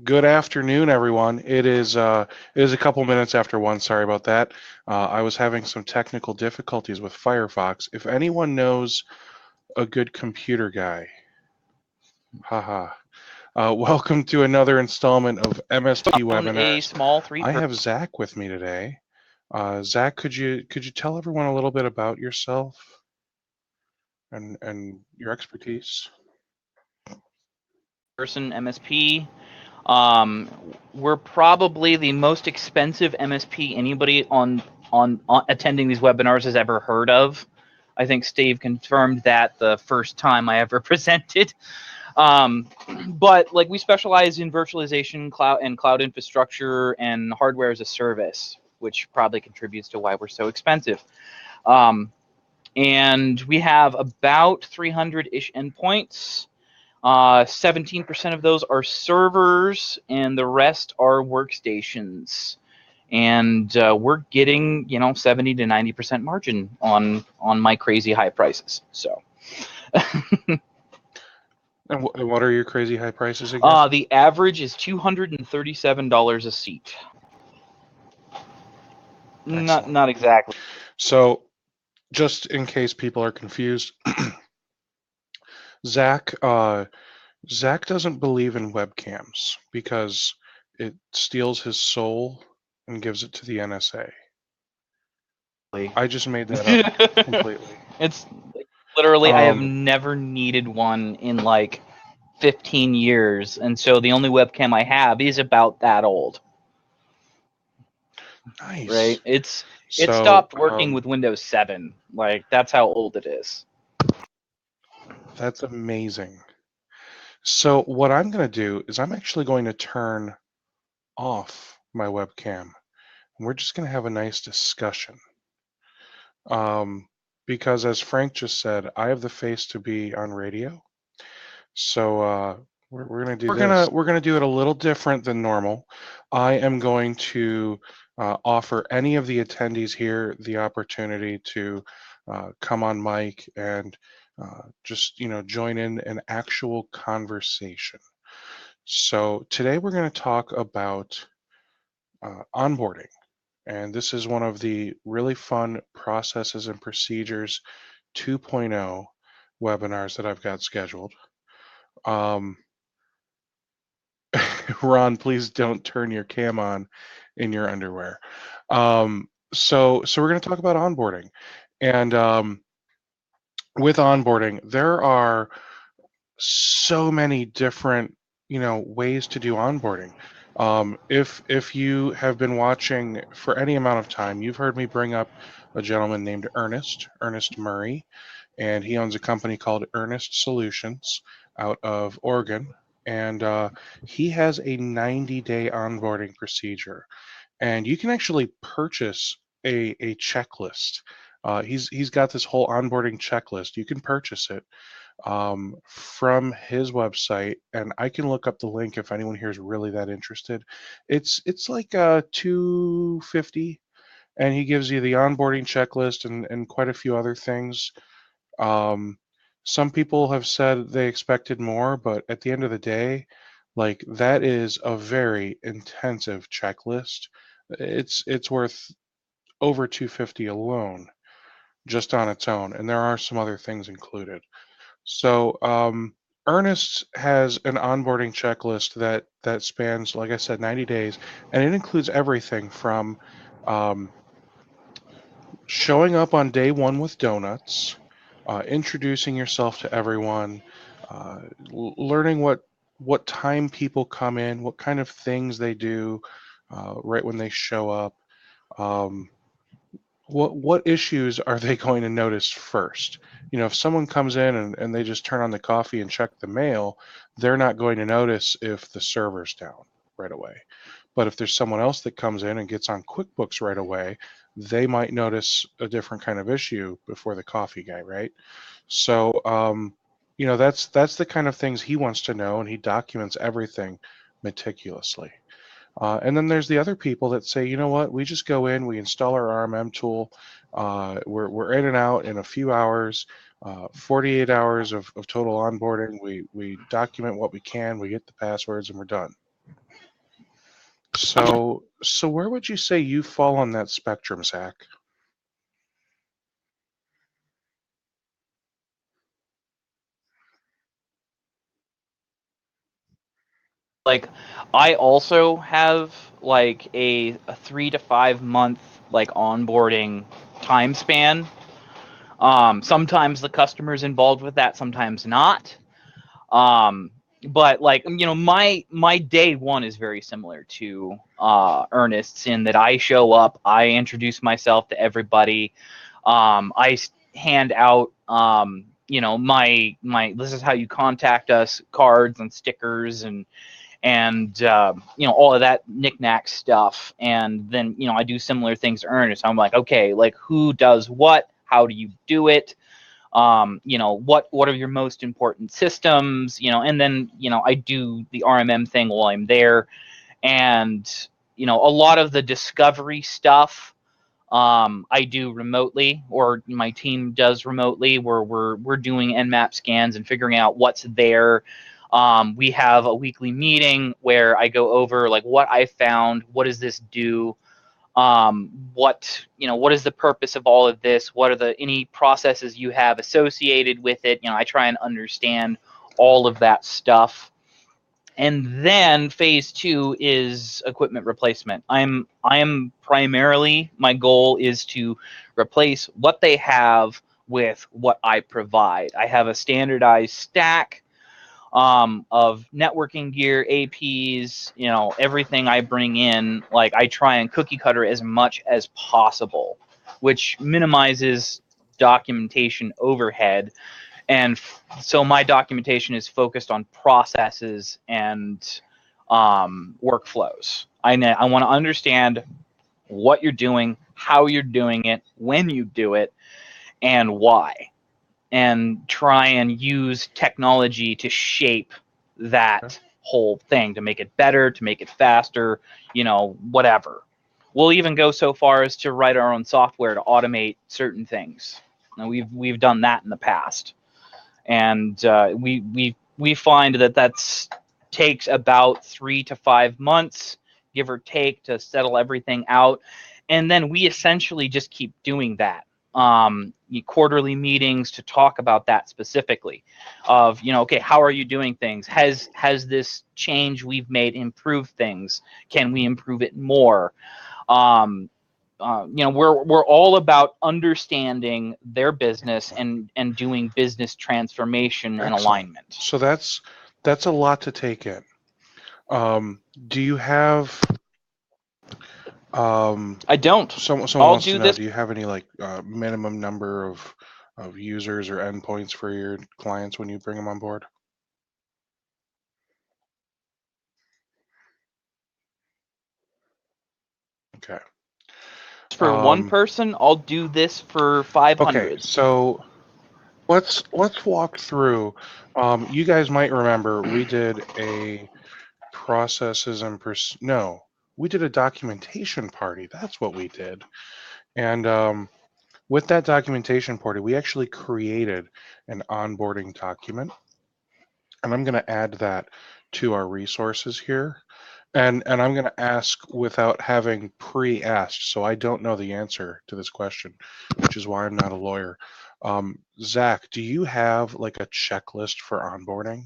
Good afternoon, everyone. It is a couple minutes after 1. Sorry about that. I was having some technical difficulties with Firefox. If anyone knows a good computer guy, haha. Welcome to another installment of MSP On a webinars. small three I per have Zach with me today. Zach, could you tell everyone a little bit about yourself and your expertise? person MSP. Um, we're probably the most expensive MSP anybody on attending these webinars has ever heard of. I think Steve confirmed that the first time I ever presented. But like we specialize in virtualization, cloud infrastructure, and hardware as a service, which probably contributes to why we're so expensive. Um, and we have about 300-ish endpoints. 17% of those are servers, and the rest are workstations. And we're getting, 70 to 90% margin on my crazy high prices. So And what are your crazy high prices again? the average is $237 a seat. Not Excellent. not exactly. So, just in case people are confused, Zach, Zach doesn't believe in webcams because it steals his soul and gives it to the NSA. I just made that up completely. It's literally I have Um, never needed one in like 15 years, and so the only webcam I have is about that old. nice. Right? It So stopped working with Windows 7. Like that's how old it is. that's amazing. So what I'm going to do is I'm actually going to turn off my webcam, and we're just going to have a nice discussion. Um, because as Frank just said, I have the face to be on radio. So we're gonna do this. We're gonna do it a little different than normal. I am going to offer any of the attendees here the opportunity to come on mic and just join in an actual conversation. So today we're going to talk about onboarding, and this is one of the really fun processes and procedures 2.0 webinars that I've got scheduled. Um, Ron, please don't turn your cam on in your underwear. So we're going to talk about onboarding, and with onboarding, there are so many different ways to do onboarding. If you have been watching for any amount of time, you've heard me bring up a gentleman named Ernest Murray, and he owns a company called Ernest Solutions out of Oregon. And he has a 90-day onboarding procedure, and you can actually purchase a checklist. He's got this whole onboarding checklist. You can purchase it from his website, and I can look up the link if anyone here is really that interested. It's like 250, and he gives you the onboarding checklist and quite a few other things. Um, some people have said they expected more, but at the end of the day, like that is a very intensive checklist. It's worth over 250 alone, just on its own, and there are some other things included. So Ernest has an onboarding checklist that spans, like I said, 90 days, and it includes everything from um, showing up on day one with donuts, introducing yourself to everyone, learning what time people come in, what kind of things they do right when they show up. Um, what issues are they going to notice first? If someone comes in and they just turn on the coffee and check the mail, they're not going to notice if the server's down right away. But if there's someone else that comes in and gets on QuickBooks right away, they might notice a different kind of issue before the coffee guy, right? So, that's the kind of things he wants to know, and he documents everything meticulously. And then there's the other people that say, you know what, we just go in, we install our RMM tool, we're in and out in a few hours, 48 hours of total onboarding. We document what we can, we get the passwords, and we're done. So where would you say you fall on that spectrum, Zach? Like, I also have like a 3 to 5 month like onboarding time span. Sometimes the customer's involved with that, sometimes not. But like, my day one is very similar to Ernest's, in that I show up, I introduce myself to everybody, I hand out my this is how you contact us cards and stickers and all of that knickknack stuff. And then I do similar things to Ernest. I'm like, okay, like, who does what, how do you do it, what are your most important systems, and then I do the RMM thing while I'm there. And a lot of the discovery stuff I do remotely, or my team does remotely, where we're doing Nmap scans and figuring out what's there. We have a weekly meeting where I go over like what I found, what does this do, what is the purpose of all of this, what are the any processes you have associated with it. I try and understand all of that stuff. And then phase two is equipment replacement. I am primarily, my goal is to replace what they have with what I provide. I have a standardized stack of networking gear, APs, everything I bring in. Like, I try and cookie cutter as much as possible, which minimizes documentation overhead. And so my documentation is focused on processes and workflows. I want to understand what you're doing, how you're doing it, when you do it, and why, and try and use technology to shape that whole thing, to make it better, to make it faster, whatever. We'll even go so far as to write our own software to automate certain things. Now, we've done that in the past. And we find that takes about 3 to 5 months, give or take, to settle everything out. And then we essentially just keep doing that. Quarterly meetings to talk about that specifically, of okay, how are you doing things? Has this change we've made improved things? Can we improve it more? We're all about understanding their business and doing business transformation and alignment. So that's a lot to take in. Do you have? I don't. Someone I'll wants do to know. this. Do you have any like minimum number of users or endpoints for your clients when you bring them on board? Okay. For one person, I'll do this for 500. Okay, so let's walk through. You guys might remember we did a processes and we did a documentation party. That's what we did. And with that documentation party, we actually created an onboarding document. And I'm going to add that to our resources here. And I'm going to ask without having pre-asked, so I don't know the answer to this question, which is why I'm not a lawyer. Zach, do you have like a checklist for onboarding?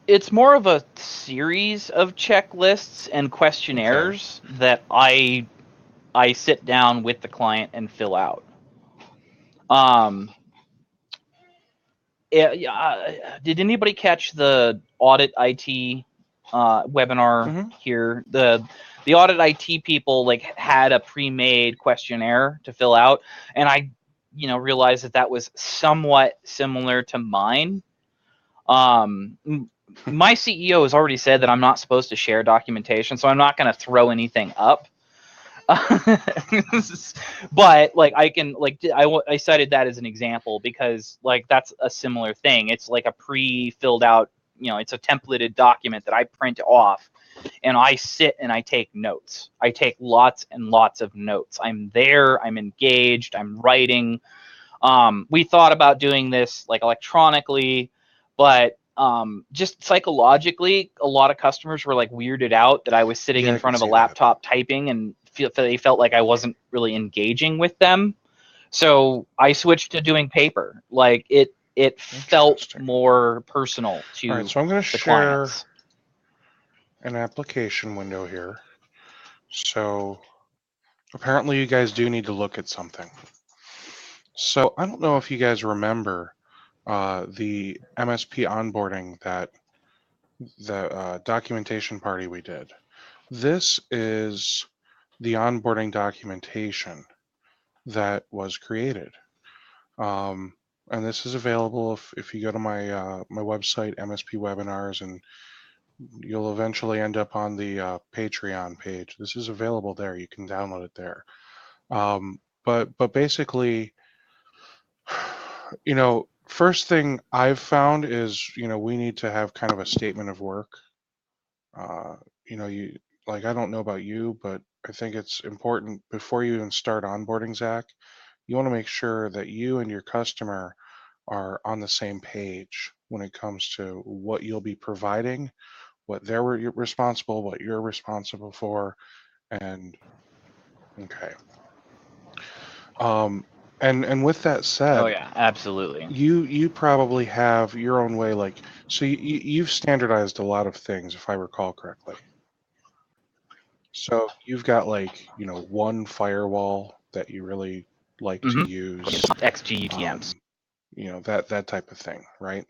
It's more of a series of checklists and questionnaires that I sit down with the client and fill out. Did anybody catch the audit IT webinar here? The audit IT people like had a pre-made questionnaire to fill out, and I realized that was somewhat similar to mine. My CEO has already said that I'm not supposed to share documentation, so I'm not going to throw anything up. But like, I can, like, I cited that as an example because like that's a similar thing. It's like a pre-filled out, it's a templated document that I print off, and I sit and I take notes. I take lots and lots of notes. I'm there, I'm engaged, I'm writing. We thought about doing this like electronically, but just psychologically, a lot of customers were like weirded out that I was sitting Yeah, in I front can of a see that. laptop typing, and they felt like I wasn't really engaging with them. So I switched to doing paper. Like it felt Interesting. more personal to All right, so I'm going to the share clients. an application window here. So apparently you guys do need to look at something. So I don't know if you guys remember the MSP onboarding, that the documentation party we did. This is the onboarding documentation that was created. And this is available if you go to my my website, MSP Webinars, and you'll eventually end up on the Patreon page. This is available there. You can download it there. But basically, first thing I've found is, we need to have kind of a statement of work. You like, I don't know about you, but I think it's important before you even start onboarding, Zach, you want to make sure that you and your customer are on the same page when it comes to what you'll be providing, what they're responsible, what you're responsible for, and okay. And with that said, Oh yeah, absolutely. you probably have your own way, like, so you've standardized a lot of things, if I recall correctly. So you've got, like, one firewall that you really like to use, XGUTMs. that type of thing, right?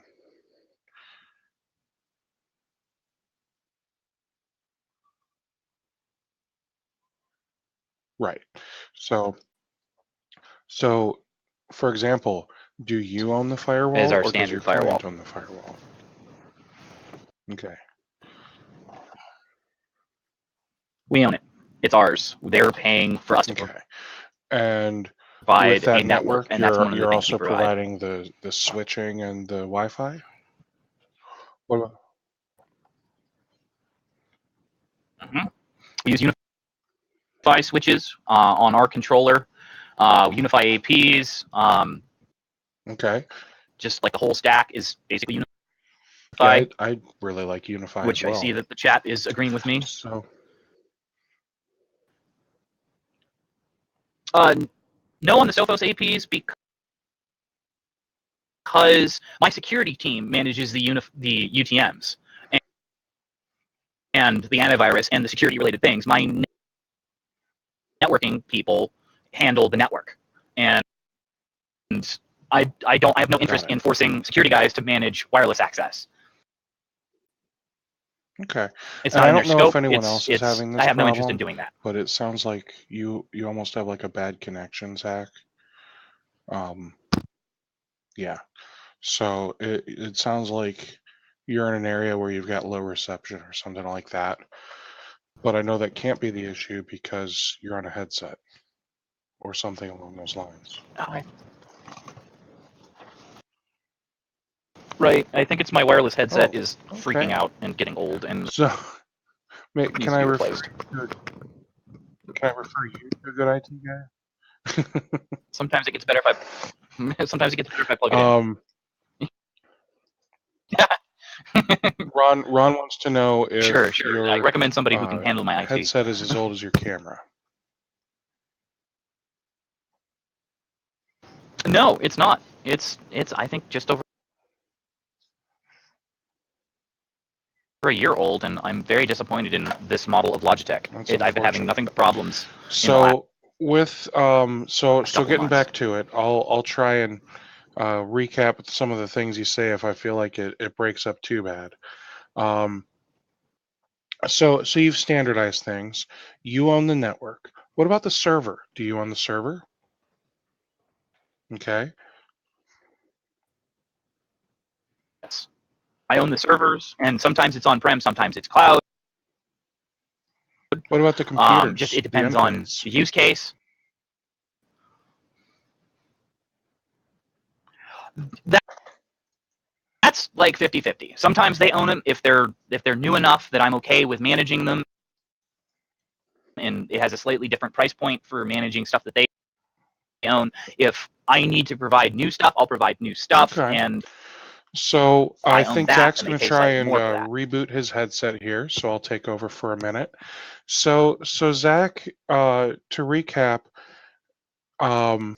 Right. So for example, do you own the Is firewall our or does your standard firewall. client own the firewall? Okay. We own it. It's ours. They're paying for us to Okay. And with provide that a network, and that's one of the you're things we also provide. providing the switching and the Wi-Fi? What about, We use Unify switches on our controller, Unify APs. okay. Just like the whole stack is basically Unify, Yeah, I really like Unify as which I see well. that the chat is agreeing with me. So No on the Sophos APs because my security team manages the UTMs and the antivirus and the security related things. My networking people handle the network, and I have no interest in forcing security guys to manage wireless access. okay. It's And not I in their don't know if scope. anyone else is having I this have no interest in problem, doing that. but it sounds like you almost have like a bad connection, Zach. Yeah. So it sounds like you're in an area where you've got low reception or something like that. But I know that can't be the issue because you're on a headset or something along those lines. Right. I think it's my wireless headset Oh, is okay. freaking out and getting old and So needs can to I be refer replaced. can I refer you to a good IT guy? Sometimes it gets better if I plug it in. Ron wants to know if Sure. I your recommend somebody who can handle my IT. headset is as old as your camera. No, it's not. It's I think just over a year old, and I'm very disappointed in this model of Logitech. I've been having nothing but problems. So with so getting months. back to it, I'll try and recap some of the things you say if I feel like it breaks up too bad. So you've standardized things. You own the network. What about the server? Do you own the server? Okay. Yes. I own the servers, and sometimes it's on-prem, sometimes it's cloud. What about the computers? Just it the depends on endpoints? the use case. That's like 50-50. Sometimes they own them if they're new enough that I'm okay with managing them, and it has a slightly different price point for managing stuff that they own. If I need to provide new stuff, I'll provide new stuff, Okay. and So I I own think that, Zach's and they going to pay try slightly and more for that. reboot his headset here, so I'll take over for a minute. So Zach, to recap, there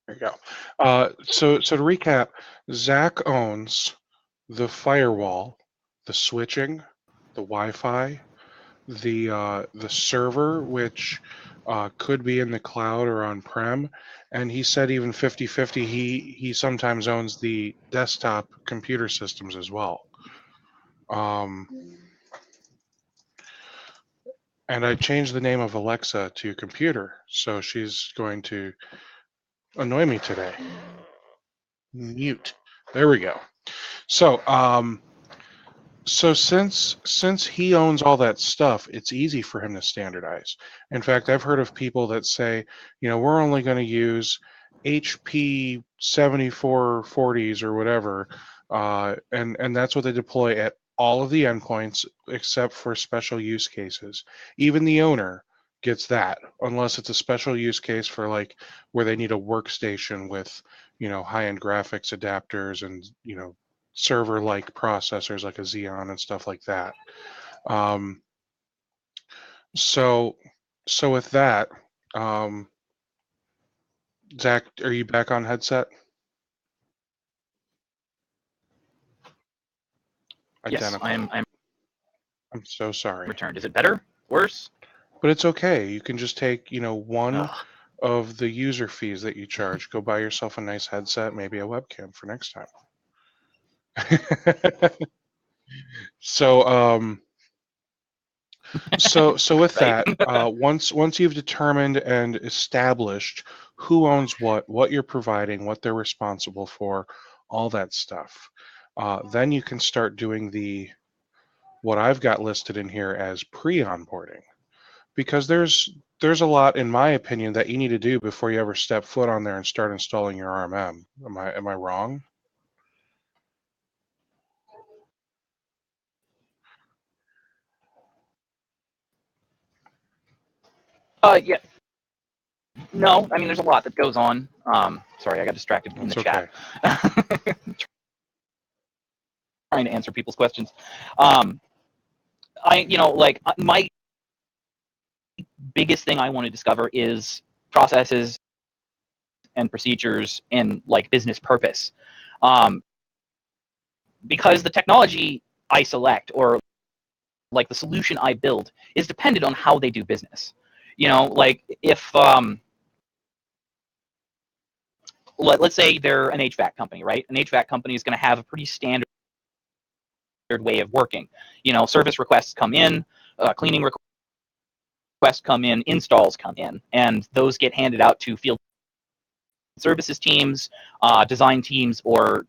you go. So to recap, Zach owns the firewall, the switching, the Wi-Fi, the server, which could be in the cloud or on-prem, and he said even 50-50, he sometimes owns the desktop computer systems as well. And I changed the name of Alexa to computer, so she's going to annoy me today. Mute. There we go. So, so since he owns all that stuff, it's easy for him to standardize. In fact, I've heard of people that say, we're only going to use HP 7440s or whatever, and that's what they deploy at all of the endpoints except for special use cases. Even the owner gets that, unless it's a special use case for like where they need a workstation with, high-end graphics adapters and, server-like processors like a Xeon and stuff like that. So with that, Zach, are you back on headset? Yes, Identical. I'm so sorry. returned. Is it better? Worse? But it's okay. You can just take, one Ugh. of the user fees that you charge. Go buy yourself a nice headset, maybe a webcam for next time. So, so with Right. that, once you've determined and established who owns what you're providing, what they're responsible for, all that stuff, then you can start doing what I've got listed in here as pre-onboarding, because there's a lot, in my opinion, that you need to do before you ever step foot on there and start installing your RMM. Am I wrong? Yeah. No, I mean, there's a lot that goes on. Sorry, I got distracted in the That's chat. okay. Trying to answer people's questions. My biggest thing I want to discover is processes and procedures and like business purpose. Because the technology I select or like the solution I build is dependent on how they do business. Like if let's say they're an HVAC company, right? An HVAC company is going to have a pretty standard way of working. Service requests come in, cleaning requests come in, installs come in, and those get handed out to field services teams, design teams, or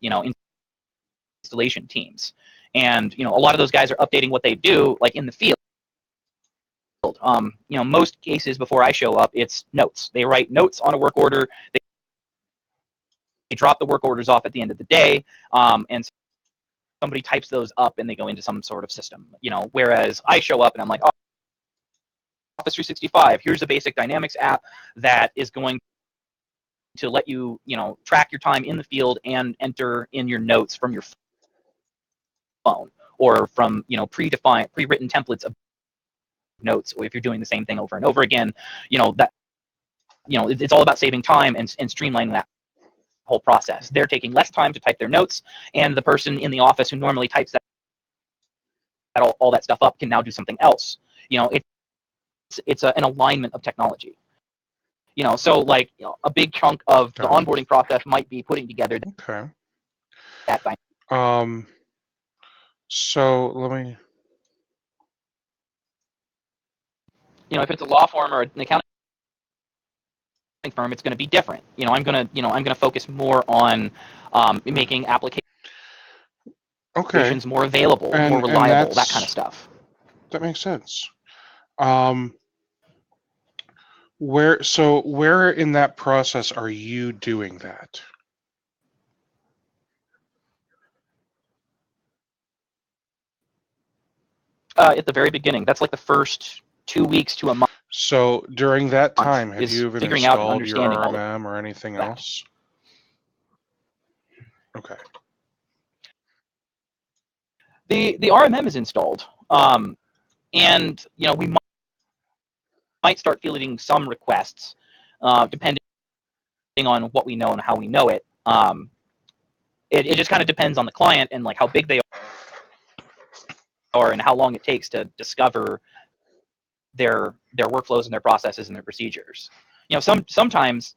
installation teams. And a lot of those guys are updating what they do, like in the field. Most cases before I show up, it's notes. They write notes on a work order. They drop the work orders off at the end of the day, and somebody types those up and they go into some sort of system. Whereas I show up and I'm like, oh, Office 365. Here's a basic Dynamics app that is going to let you, track your time in the field and enter in your notes from your phone or from, pre-written templates of notes. Or if you're doing the same thing over and over again, it's all about saving time and streamlining that whole process. They're taking less time to type their notes, and the person in the office who normally types all that stuff up can now do something else. It's an alignment of technology. So like a big chunk of the onboarding process might be putting together that thing. So let me. If it's a law firm or an accounting firm, it's going to be different. I'm going to focus more on making applications more available, more reliable, that kind of stuff. That makes sense. Where in that process are you doing that? At the very beginning. That's like the first 2 weeks to a month. So during that time, have is you even figuring out and installed your understanding all of RMM or anything that. else? Okay. The RMM is installed, and we might start fielding some requests, depending on what we know and how we know it. It just kind of depends on the client and like how big they are and how long it takes to discover their workflows and their processes and their procedures. Sometimes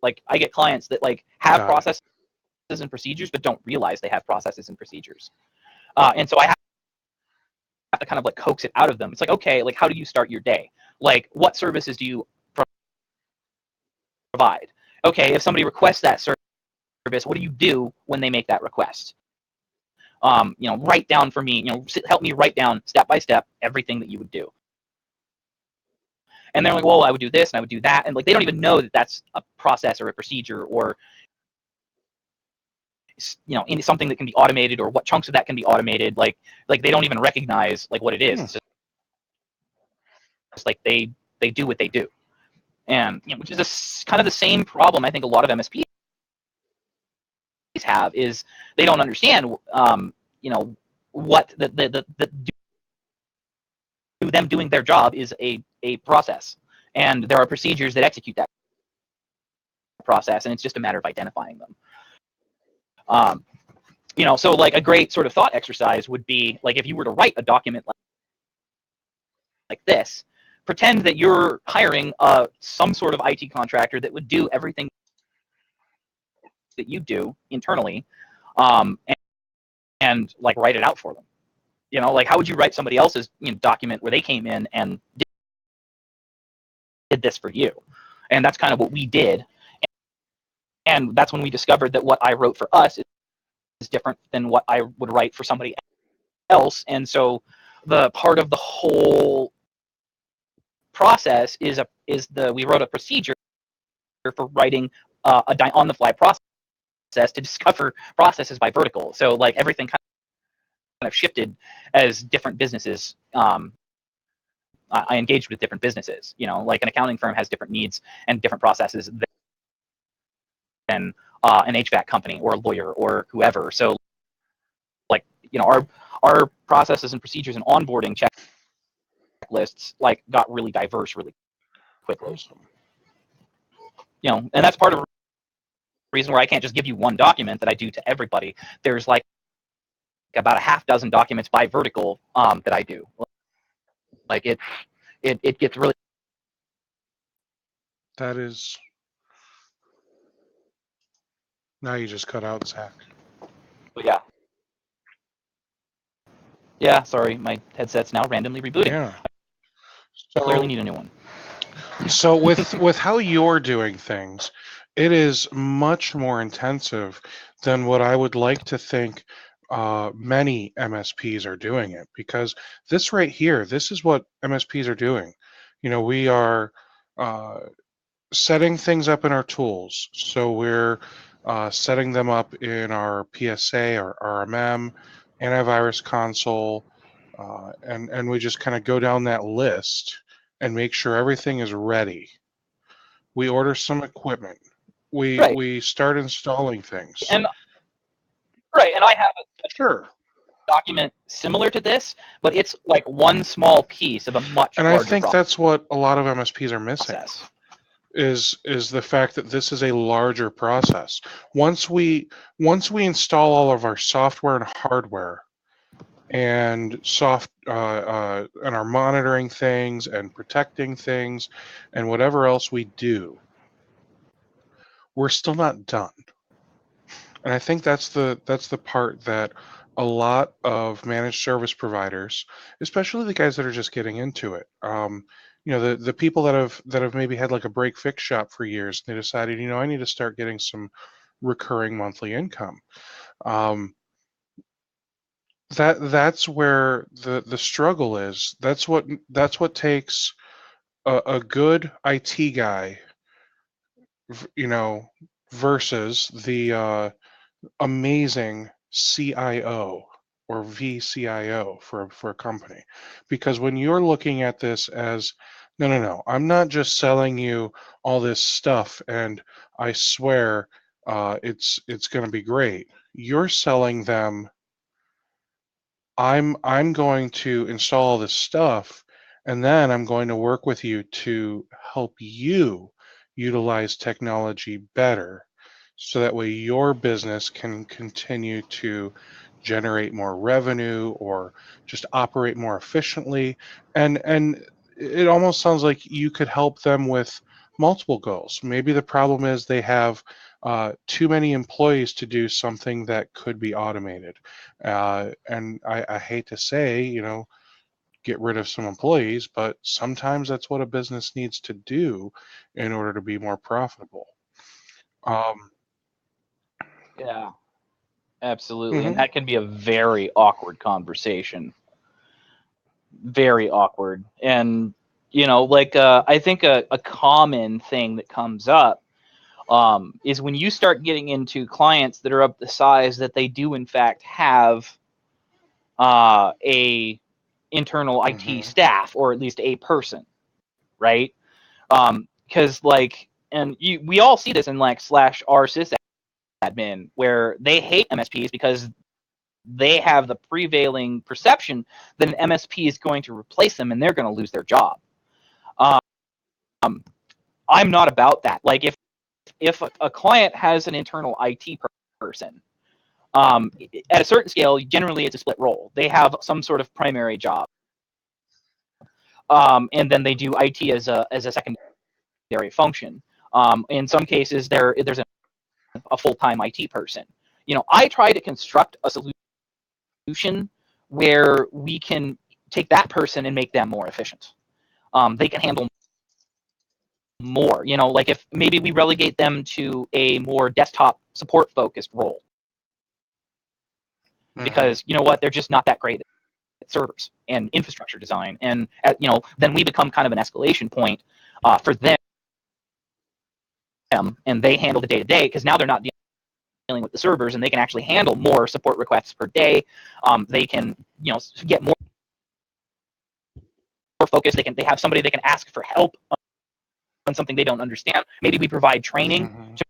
like I get clients that like have processes and procedures but don't realize they have processes and procedures, and so I have to kind of like coax it out of them. It's like, okay, like how do you start your day? Like what services do you provide? Okay, if somebody requests that service, what do you do when they make that request? Write down for me, help me write down step by step everything that you would do. And they're like, well, I would do this and I would do that. And like, they don't even know that that's a process or a procedure or, something that can be automated or what chunks of that can be automated. Like they don't even recognize like what it is. It's just like they do what they do. And, which is kind of the same problem I think a lot of MSPs have is they don't understand, what them doing their job is a process, and there are procedures that execute that process, and it's just a matter of identifying them. So like a great sort of thought exercise would be like if you were to write a document like this, pretend that you're hiring some sort of IT contractor that would do everything that you do internally, and like write it out for them. Like how would you write somebody else's document where they came in and did this for you? And that's kind of what we did. And that's when we discovered that what I wrote for us is different than what I would write for somebody else. And so the part of the whole process is we wrote a procedure for writing a on-the-fly process to discover processes by vertical. So like everything kind of shifted as different businesses. I engaged with different businesses. Like an accounting firm has different needs and different processes than an HVAC company or a lawyer or whoever. So like our processes and procedures and onboarding checklists like got really diverse really quickly. Awesome. And that's part of the reason where I can't just give you one document that I do to everybody. There's like about a half dozen documents by vertical that I do. Like it gets really. That is. Now you just cut out, Zach. But yeah. Yeah, sorry, my headset's now randomly rebooting. Yeah. So, I clearly need a new one. So with how you're doing things, it is much more intensive than what I would like to think many MSPs are doing it, because this right here, this is what MSPs are doing. We are setting things up in our tools. So we're setting them up in our PSA or RMM, antivirus console, and we just kind of go down that list and make sure everything is ready. We order some equipment. We start installing things. And I have sure document similar to this, but it's like one small piece of a much and larger I think that's what a lot of MSPs are missing. process. Is the fact that this is a larger process. Once we install all of our software and hardware and and are monitoring things and protecting things and whatever else we do, we're still not done. And I think that's the part that a lot of managed service providers, especially the guys that are just getting into it, the people that have maybe had like a break fix shop for years, they decided, I need to start getting some recurring monthly income. That's where the struggle is. That's what takes a good IT guy, versus the amazing CIO or VCIO for a company. Because when you're looking at this as, no, I'm not just selling you all this stuff and I swear it's going to be great. You're selling them, I'm going to install this stuff and then I'm going to work with you to help you utilize technology better so that way your business can continue to generate more revenue or just operate more efficiently. And it almost sounds like you could help them with multiple goals. Maybe the problem is they have too many employees to do something that could be automated. And I hate to say, get rid of some employees, but sometimes that's what a business needs to do in order to be more profitable. Um, Yeah, absolutely. And mhm. that can be a very awkward conversation. Very awkward. And, I think a common thing that comes up is when you start getting into clients that are of the size that they do, in fact, have a internal IT Mhm. staff, or at least a person, right? Because we all see this in slash r sysadmin, where they hate MSPs because they have the prevailing perception that an MSP is going to replace them and they're going to lose their job. Um, I'm not about that. Like if a client has an internal IT person, at a certain scale, generally it's a split role. They have some sort of primary job, and then they do IT as a secondary function. In some cases, there's a full-time IT person. I try to construct a solution where we can take that person and make them more efficient. They can handle more. Like if maybe we relegate them to a more desktop support focused role, Mhm. because you know what, they're just not that great at servers and infrastructure design, and then we become kind of an escalation point for them, and they handle the day to day, because now they're not dealing with the servers, and they can actually handle more support requests per day. They can get more focused. They have somebody they can ask for help on something they don't understand. Maybe we provide training Mhm. to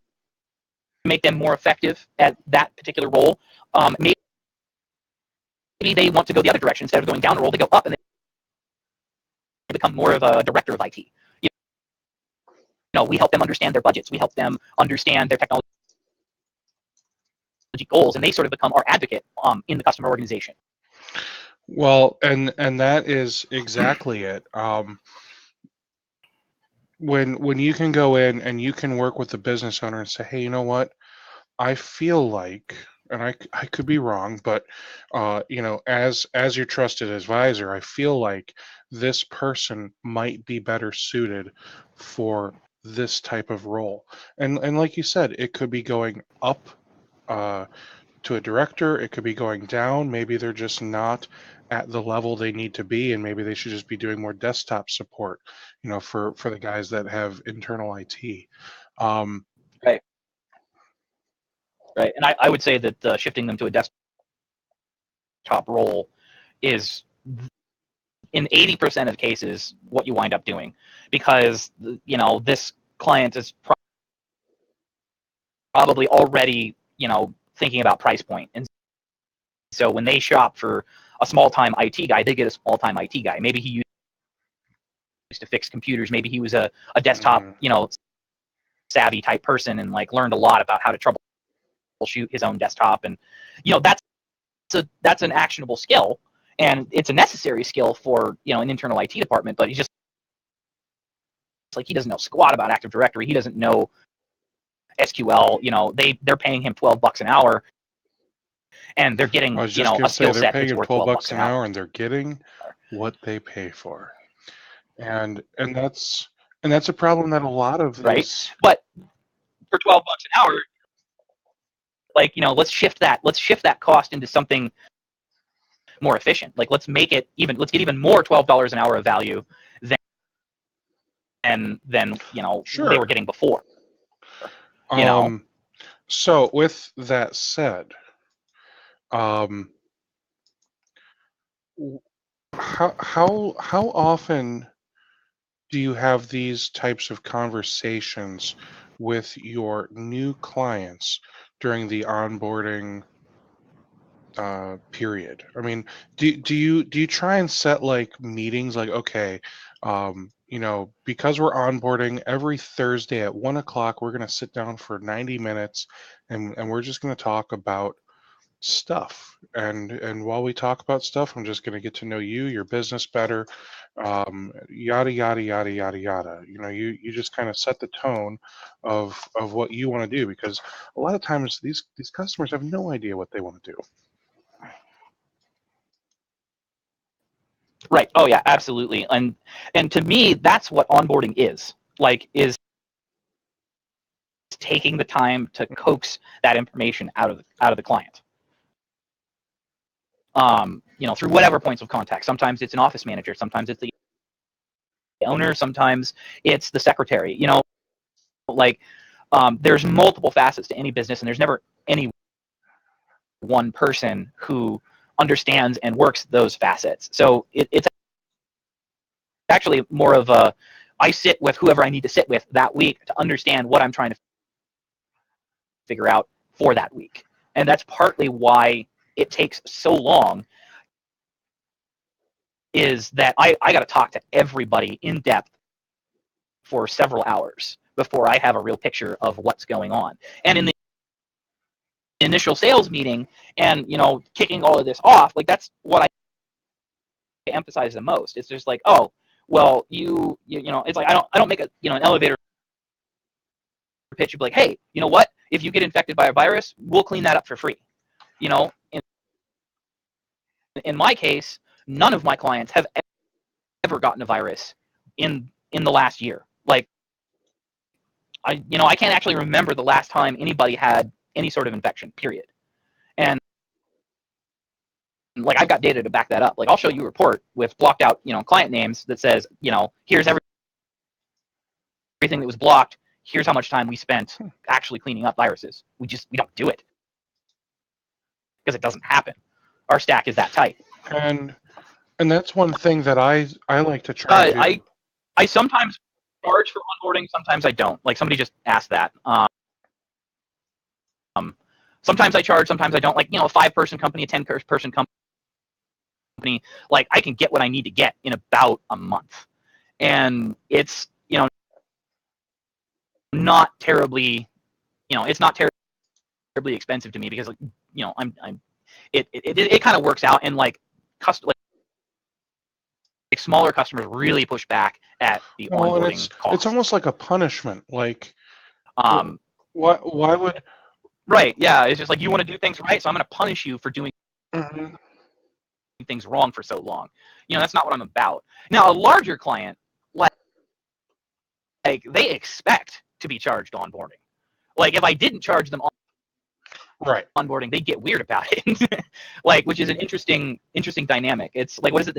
make them more effective at that particular role. Maybe they want to go the other direction. Instead of going down the role, they go up and they become more of a director of IT. We help them understand their budgets. We help them understand their technology goals, and they sort of become our advocate in the customer organization. Well, and that is exactly it. When you can go in and you can work with the business owner and say, hey, you know what? I feel like, and I could be wrong, but as your trusted advisor, I feel like this person might be better suited for this type of role. And like you said, it could be going up uh, to a director, it could be going down. Maybe they're just not at the level they need to be, and maybe they should just be doing more desktop support, for the guys that have internal IT. Um, Right. Right. And I would say that shifting them to a desktop role is, in 80% of cases, what you wind up doing, because this client is probably already thinking about price point, and so when they shop for a small-time IT guy, they get a small-time IT guy. Maybe he used to fix computers. Maybe he was a desktop mhm. savvy type person, and learned a lot about how to troubleshoot his own desktop, and that's an actionable skill, and it's a necessary skill for an internal IT department. But he's just he doesn't know squat about Active Directory. He doesn't know SQL. They're paying him $12 an hour, and they're I getting was just a gonna say skill they're set paying that's him worth 12 $12 bucks an an hour. hour and they're getting what they pay for. And that's a problem that a lot of Right? this. But for $12 an hour, let's shift that cost into something more efficient. Let's get even more $12 an hour of value than they were Sure. getting before. You know, So with that said, um, how often do you have these types of conversations with your new clients during the onboarding period? I mean, do you try and set like meetings like, okay, because we're onboarding every Thursday at 1 o'clock, we're gonna sit down for 90 minutes and we're just gonna talk about stuff. And while we talk about stuff, I'm just gonna get to know you, your business better, yada yada yada yada yada. You just kind of set the tone of what you want to do, because a lot of times these customers have no idea what they want to do. Right. Oh yeah, absolutely. And to me, that's what onboarding is. Like, is taking the time to coax that information out of the client. Through whatever points of contact. Sometimes it's an office manager, sometimes it's the owner, sometimes it's the secretary. There's multiple facets to any business, and there's never any one person who understands and works those facets. So it's actually more of I sit with whoever I need to sit with that week to understand what I'm trying to figure out for that week. And that's partly why it takes so long, is that I got to talk to everybody in depth for several hours before I have a real picture of what's going on. And in the initial sales meeting and, kicking all of this off, like, that's what I emphasize the most. It's just like, oh, well, it's like, I don't make an elevator pitch. You'd be like, hey, you know what? If you get infected by a virus, we'll clean that up for free. In my case, none of my clients have ever gotten a virus in the last year. Like, I can't actually remember the last time anybody had any sort of infection, period. And like, I've got data to back that up. Like, I'll show you a report with blocked out, client names that says, here's everything that was blocked. Here's how much time we spent actually cleaning up viruses. We don't do it because it doesn't happen. Our stack is that tight. And that's one thing that I like to try to. I sometimes charge for onboarding, sometimes I don't. Like, somebody just asked that. Sometimes I charge, sometimes I don't. Like, a 5-person company, a 10-person company, like, I can get what I need to get in about a month. And it's, not terribly, it's not terribly expensive to me, because, like, it kind of works out. And like smaller customers really push back at the onboarding cost. It's almost like a punishment. Like, why would? Right. Yeah. It's just like, you want to do things right, so I'm going to punish you for doing things wrong for so long. That's not what I'm about. Now, a larger client, like they expect to be charged onboarding. Like, if I didn't charge them onboarding, they'd get weird about it. Like, which is an interesting dynamic. It's like, what is it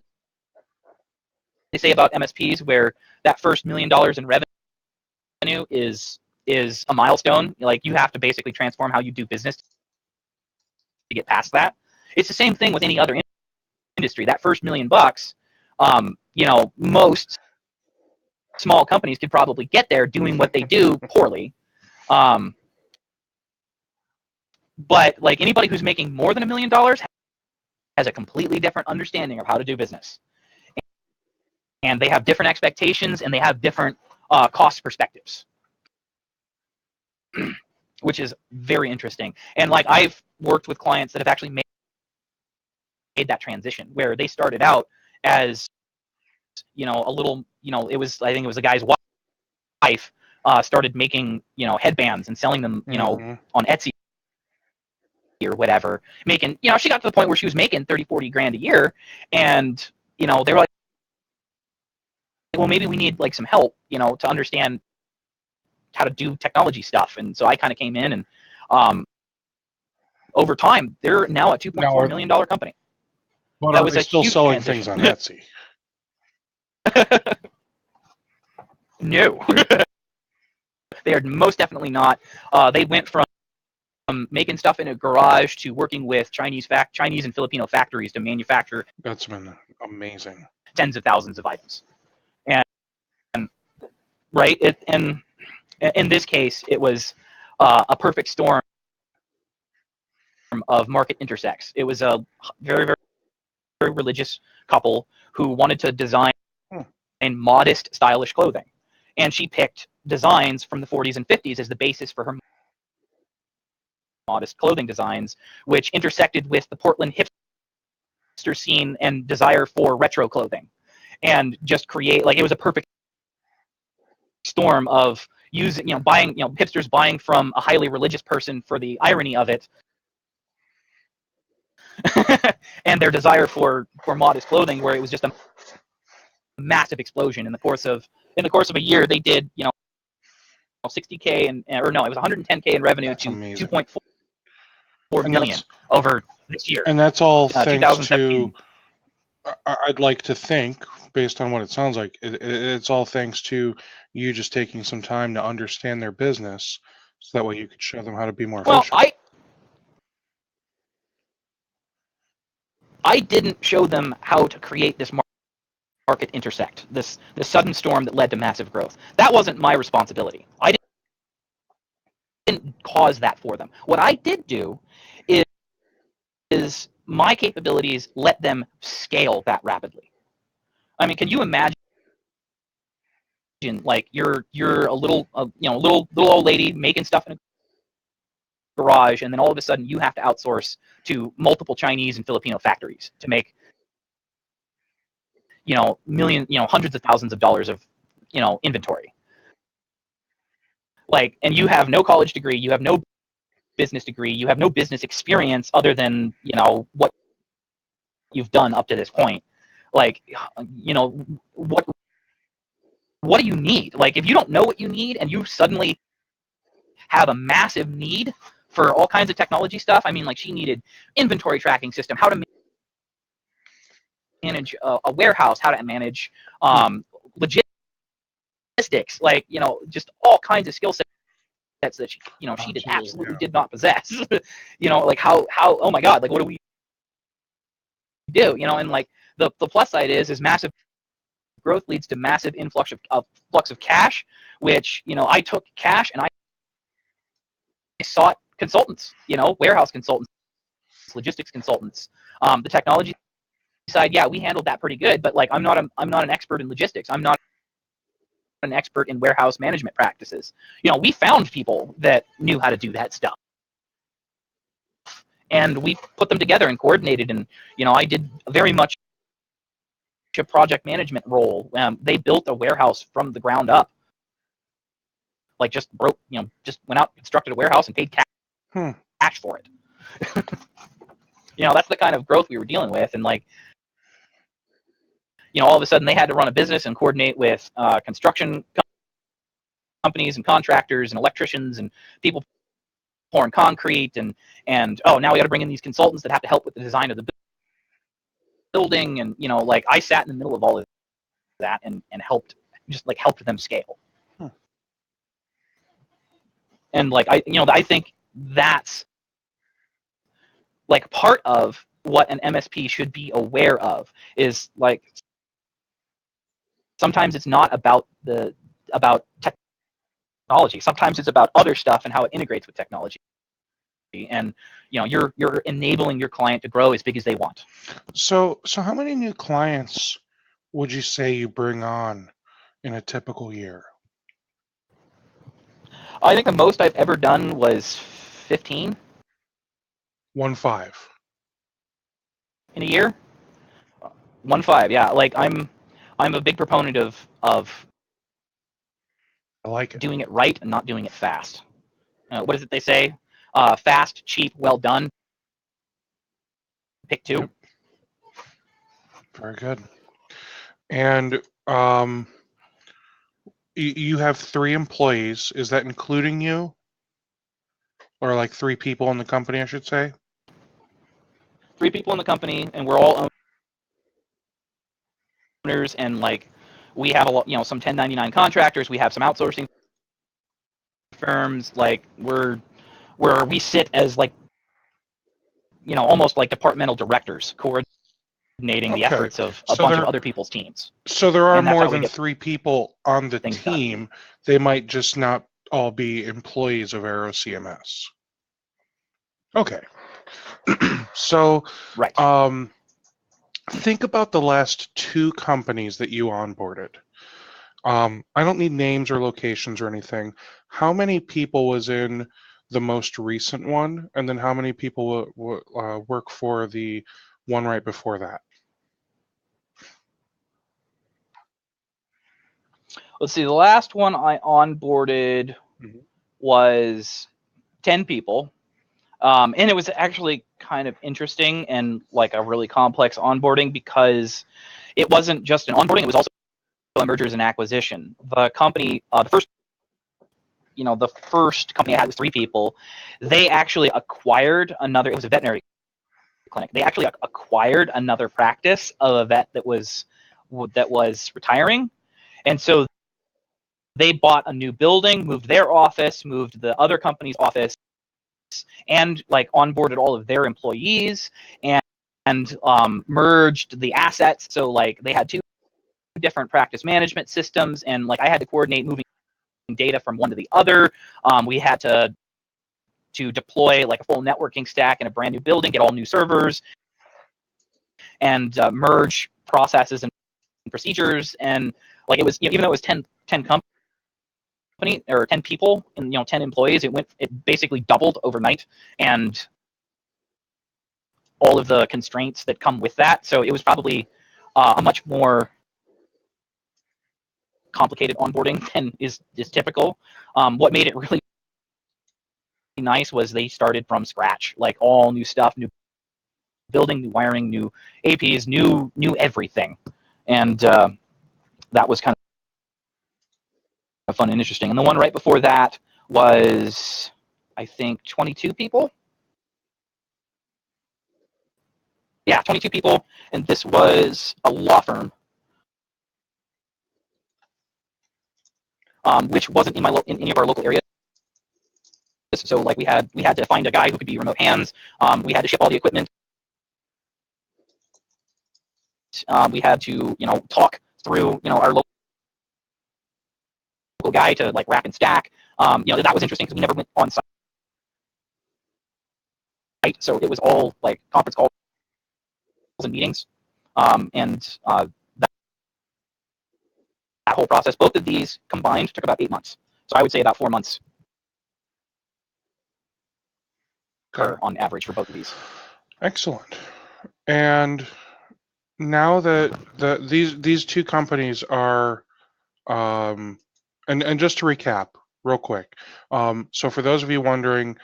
they say about MSPs, where that first $1 million in revenue is a milestone? Like, you have to basically transform how you do business to get past that. It's the same thing with any other industry. That first $1 million, most small companies could probably get there doing what they do poorly. But like, anybody who's making more than $1 million has a completely different understanding of how to do business. And they have different expectations, and they have different cost perspectives, which is very interesting. And like, I've worked with clients that have actually made that transition, where they started out as, a little, I think it was a guy's wife started making, headbands and selling them, on Etsy or whatever, making, she got to the point where she was making 30-40 grand a year. And, they were like, well, maybe we need like some help, to understand how to do technology stuff. And so I kind of came in, and over time, they're now a $2.4 million company. But that was still selling things on Etsy? No. They are most definitely not. They went from making stuff in a garage to working with Chinese and Filipino factories to manufacture. That's been amazing. Tens of thousands of items, and right, and in this case, it was a perfect storm of market intersects. It was a very, very, very religious couple who wanted to design modest, stylish clothing, and she picked designs from the 40s and 50s as the basis for her modest clothing designs, which intersected with the Portland hipster scene and desire for retro clothing, and just create, like, it was a perfect storm of using, buying, hipsters buying from a highly religious person for the irony of it, and their desire for modest clothing, where it was just a massive explosion in the course of a year. They did, 60K or no, it was 110K in revenue. That's to amazing. 2.4 million over this year. And that's all thanks to, I'd like to think, based on what it sounds like, it's all thanks to you just taking some time to understand their business, so that way you could show them how to be more efficient. Well, I didn't show them how to create this market intersect, this sudden storm that led to massive growth. That wasn't my responsibility. I didn't cause that for them. What I did do is my capabilities let them scale that rapidly. I mean, can you imagine, like, you're a little little old lady making stuff in a garage, and then all of a sudden you have to outsource to multiple Chinese and Filipino factories to make hundreds of thousands of dollars of inventory, like, and you have no college degree, you have no business degree, you have no business experience other than what you've done up to this point. Like, what do you need? Like, if you don't know what you need and you suddenly have a massive need for all kinds of technology stuff, I mean, like, she needed inventory tracking system, how to manage a warehouse, how to manage logistics, like, just all kinds of skill sets that she did not possess. Like, how oh my God, like, what do we do? And like, the plus side is massive growth leads to massive influx of cash, which I took cash and I sought consultants, warehouse consultants, logistics consultants. The technology side, yeah, we handled that pretty good, but like, I'm not an expert in logistics. I'm not an expert in warehouse management practices. We found people that knew how to do that stuff, and we put them together and coordinated, and I did very much a project management role. They built a warehouse from the ground up, like, just went out, constructed a warehouse, and paid cash for it. That's the kind of growth we were dealing with, and like, all of a sudden they had to run a business and coordinate with construction companies and contractors and electricians and people pouring concrete, and oh, now we got to bring in these consultants that have to help with the design of the building, and like, I sat in the middle of all of that and helped them scale. And like, I think that's like part of what an MSP should be aware of, is like, sometimes it's not about technology. Sometimes it's about other stuff and how it integrates with technology. And you're enabling your client to grow as big as they want. So how many new clients would you say you bring on in a typical year? I think the most I've ever done was 15. 15 in a year. 15, yeah. Like, I'm a big proponent of I like it. Doing it right and not doing it fast. What is it they say? Fast, cheap, well done. Pick two. Yep. Very good. And you have 3 employees. Is that including you? Or like 3 people in the company, I should say? 3 people in the company, and we're all owners, and like, we have a lot, some 1099 contractors. We have some outsourcing firms. Like, we're where we sit as like, almost like departmental directors coordinating the efforts of a bunch of other people's teams. So there are And that's more how we than get 3 people on the things done. team. They might just not all be employees of AeroCMS. Okay. So Right. think about the last 2 companies that you onboarded. I don't need names or locations or anything. How many people was in the most recent one, and then how many people work for the one right before that? Let's see. The last one I onboarded was 10 people. And it was actually kind of interesting and like a really complex onboarding because it wasn't just an onboarding, it was also a mergers and acquisition. The company, the first company I had was 3 people. They actually acquired another, it was a veterinary clinic. They actually acquired another practice of a vet that was retiring. And so they bought a new building, moved their office, moved the other company's office, and like onboarded all of their employees and merged the assets. So like they had 2 different practice management systems, and like I had to coordinate moving data from one to the other. We had to deploy like a full networking stack in a brand new building, get all new servers, and merge processes and procedures. And like it was, even though it was 10 company or 10 people and 10 employees, it basically doubled overnight, and all of the constraints that come with that. So it was probably a much more complicated onboarding than is typical. What made it really nice was they started from scratch, like all new stuff, new building, new wiring, new APs, new everything, and that was kind of fun and interesting. And the one right before that was, I think, 22 people. Yeah, 22 people, and this was a law firm, which wasn't in any of our local areas. So like we had to find a guy who could be remote hands. We had to ship all the equipment. We had to talk through our local guy to like rack and stack. That was interesting because we never went on site, so it was all like conference calls and meetings, and that whole process. Both of these combined took about 8 months. So I would say about 4 months on average for both of these. Excellent. And now that these 2 companies are, and just to recap real quick, so for those of you wondering,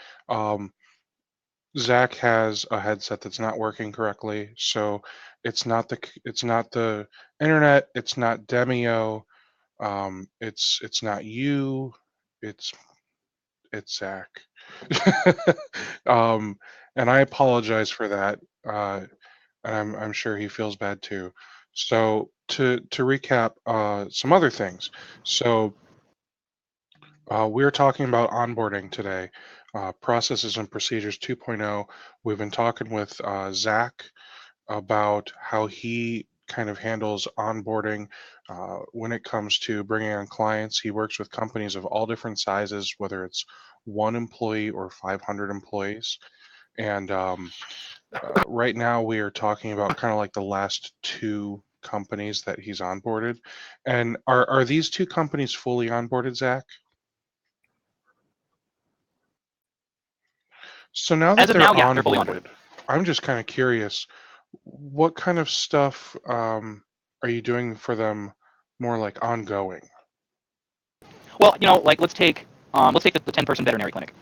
Zach has a headset that's not working correctly, so it's not the internet, it's not Demio, it's not you, it's Zach. And I apologize for that. And I'm sure he feels bad too. So to recap some other things. So we're talking about onboarding today, processes and procedures 2.0. We've been talking with Zach about how he kind of handles onboarding when it comes to bringing on clients. He works with companies of all different sizes, whether it's 1 employee or 500 employees. And right now we are talking about kind of like the last 2 companies that he's onboarded. And are these 2 companies fully onboarded, Zach? So now that they're onboarded, I'm just kind of curious, what kind of stuff are you doing for them more like ongoing? Well, like let's take the 10-person veterinary clinic.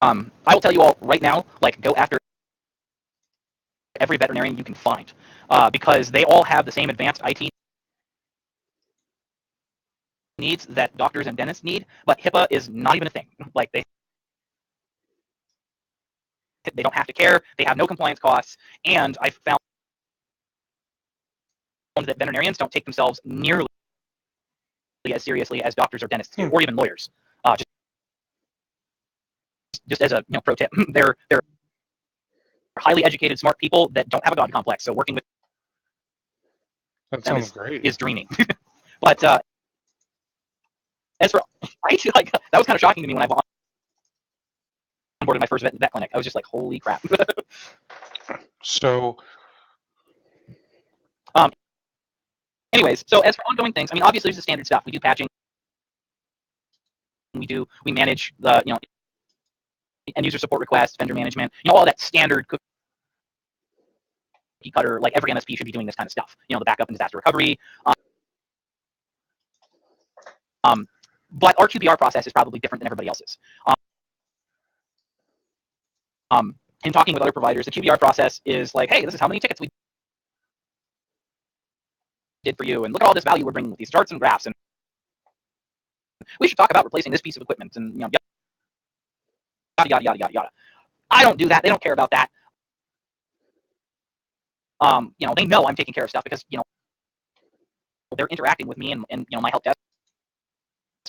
I will tell you all right now, like go after every veterinarian you can find, because they all have the same advanced IT needs that doctors and dentists need, but HIPAA is not even a thing. Like they don't have to care. They have no compliance costs, and I found problem is that veterinarians don't take themselves nearly as seriously as doctors or dentists do, or even lawyers. Just as a pro tip, they're highly educated, smart people that don't have a god complex. So working with That them sounds great. is dreaming. But as for right, like that was kind of shocking to me when I onboarded my first vet clinic. I was just like, holy crap. So, anyways, so as for ongoing things, I mean, obviously there's the standard stuff. We do patching. We manage the end user support requests, vendor management, all that standard cookie cutter. Like every MSP should be doing this kind of stuff. The backup and disaster recovery. But our QBR process is probably different than everybody else's. In talking with other providers, the QBR process is like, hey, this is how many tickets we did for you, and look at all this value we're bringing with these charts and graphs, and we should talk about replacing this piece of equipment, and yada yada yada yada yada. I don't do that. They don't care about that. They know I'm taking care of stuff because they're interacting with me and my help desk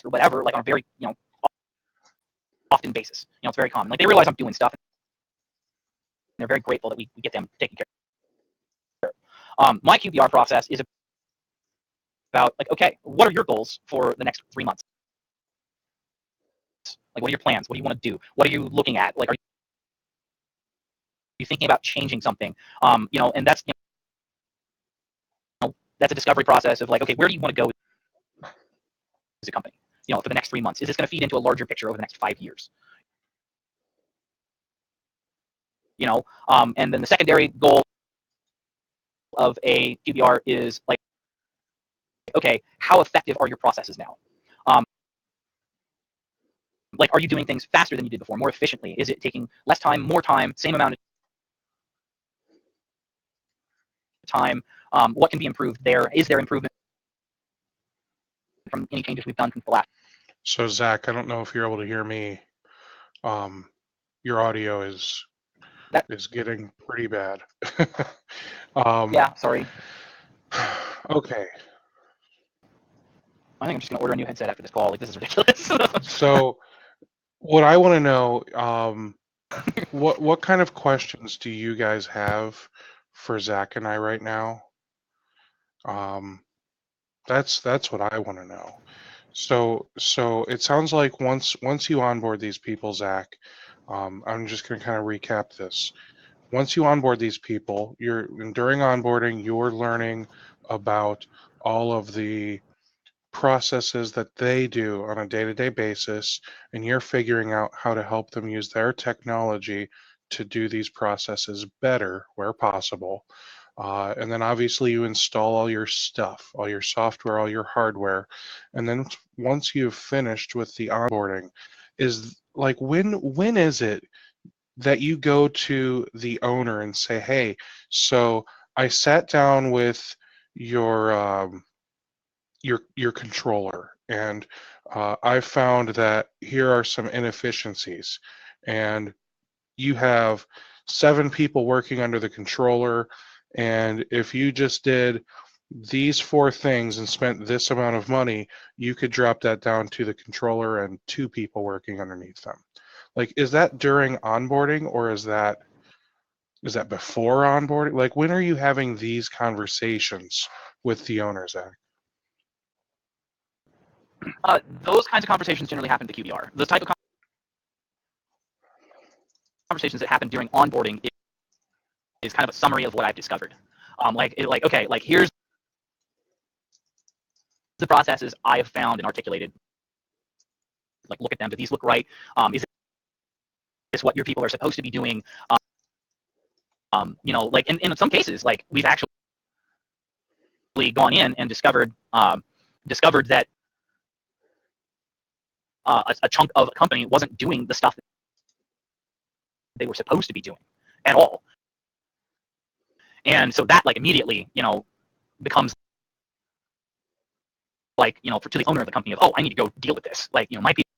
or whatever, like on a very often basis. It's very common. Like they realize I'm doing stuff, and they're very grateful that we get them taken care of. My QBR process is about like, okay, what are your goals for the next 3 months? Like, what are your plans? What do you want to do? What are you looking at? Like, are you thinking about changing something? And that's that's a discovery process of like, okay, where do you want to go as a company? For the next 3 months, is this going to feed into a larger picture over the next 5 years? And then the secondary goal of a QBR is like, okay, how effective are your processes now? Like, are you doing things faster than you did before, more efficiently? Is it taking less time, more time, same amount of time? What can be improved there? Is there improvement from any changes we've done since the last? So Zach, I don't know if you're able to hear me. Your audio is getting pretty bad. Yeah, sorry. Okay. I think I'm just gonna order a new headset after this call. Like, this is ridiculous. So, what I want to know, what kind of questions do you guys have for Zach and I right now? That's what I want to know. So it sounds like once you onboard these people, Zach, I'm just going to kind of recap this. Once you onboard these people, during onboarding, you're learning about all of the processes that they do on a day-to-day basis, and you're figuring out how to help them use their technology to do these processes better where possible. And then obviously you install all your stuff, all your software, all your hardware. And then once you've finished with the onboarding, is like when is it that you go to the owner and say, hey, so I sat down with your controller, and I found that here are some inefficiencies, and you have 7 people working under the controller, and if you just did these 4 things and spent this amount of money, you could drop that down to the controller and 2 people working underneath them. Like, is that during onboarding, or is that before onboarding? Like, when are you having these conversations with the owners, Zach? Those kinds of conversations generally happen to QBR. The type of conversations that happen during onboarding is kind of a summary of what I've discovered. Okay, like here's the processes I have found and articulated. Like, look at them. Do these look right? Is this what your people are supposed to be doing? Like in some cases, like we've actually gone in and discovered that a chunk of a company wasn't doing the stuff that they were supposed to be doing at all. And so that like immediately, becomes like, to the owner of the company of, oh, I need to go deal with this. Like, my people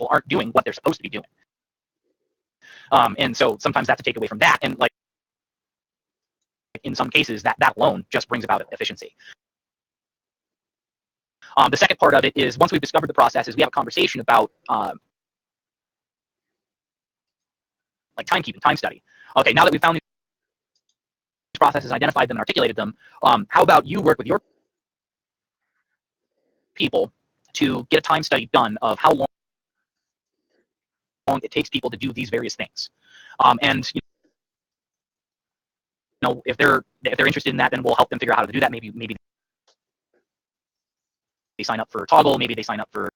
aren't doing what they're supposed to be doing. And so sometimes that's a takeaway from that. And like in some cases, that alone just brings about efficiency. The second part of it is once we've discovered the processes, we have a conversation about like timekeeping, time study. Okay, now that we've found these processes, identified them, and articulated them, how about you work with your people to get a time study done of how long it takes people to do these various things. And you know, if they're interested in that, then we'll help them figure out how to do that. Maybe they sign up for Toggle, maybe they sign up for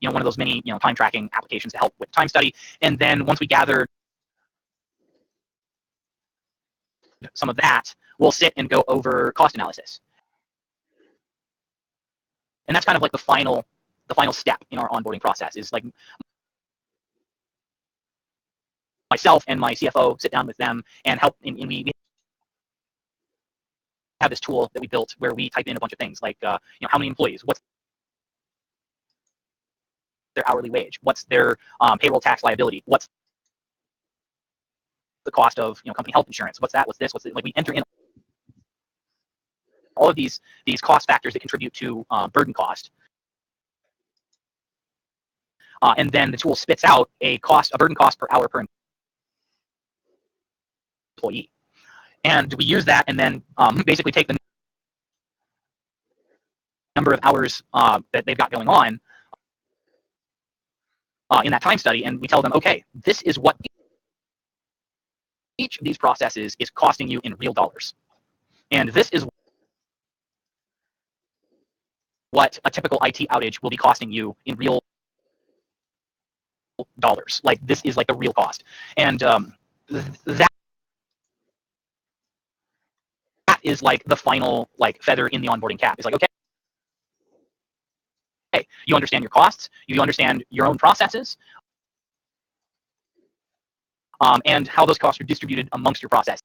one of those many time tracking applications to help with time study. And then once we gather some of that, we'll sit and go over cost analysis. And that's kind of like the final step in our onboarding process is like myself and my CFO sit down with them and help. And we have this tool that we built where we type in a bunch of things like how many employees, what's their hourly wage, what's their payroll tax liability, what's the cost of company health insurance, what's that, what's this, like we enter in all of these cost factors that contribute to burden cost. And then the tool spits out a burden cost per hour per employee. And we use that and then basically take the number of hours that they've got going on in that time study, and we tell them, okay, this is what each of these processes is costing you in real dollars. And this is what a typical IT outage will be costing you in real dollars. Like this is like the real cost. And that is like the final like feather in the onboarding cap. It's like, okay, you understand your costs, you understand your own processes, and how those costs are distributed amongst your processes.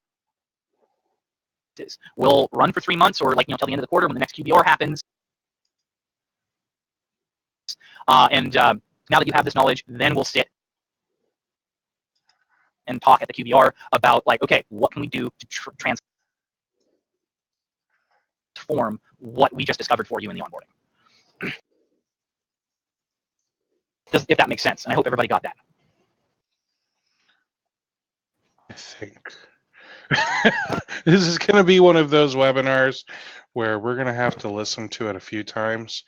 We'll run for 3 months or till the end of the quarter when the next QBR happens. And now that you have this knowledge, then we'll sit and talk at the QBR about like, okay, what can we do to transform what we just discovered for you in the onboarding? If that makes sense. And I hope everybody got that. I think this is going to be one of those webinars where we're going to have to listen to it a few times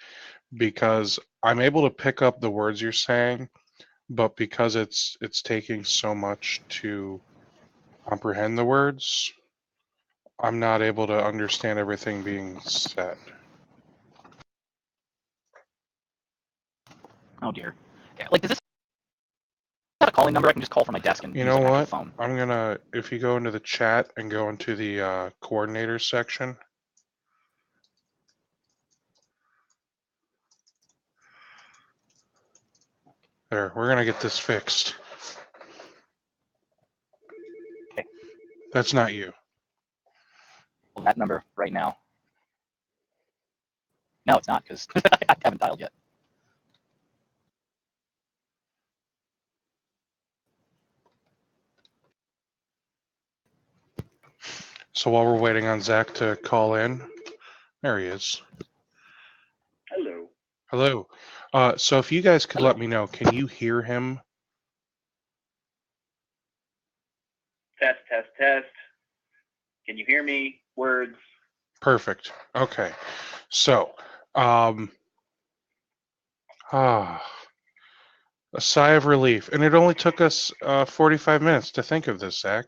because I'm able to pick up the words you're saying, but because it's taking so much to comprehend the words, I'm not able to understand everything being said. Oh dear. Yeah, like, does this have a calling number? I can just call from my desk and you know what? Phone. I'm gonna, if you go into the chat and go into the coordinators section. There, we're gonna get this fixed. Okay. That's not you. That number right now. No, it's not because I haven't dialed yet. So while we're waiting on Zach to call in, there he is. Hello. Hello. So if you guys could let me know, can you hear him? Test, test, test. Can you hear me? Words. Perfect. Okay. So, a sigh of relief. And it only took us 45 minutes to think of this, Zach.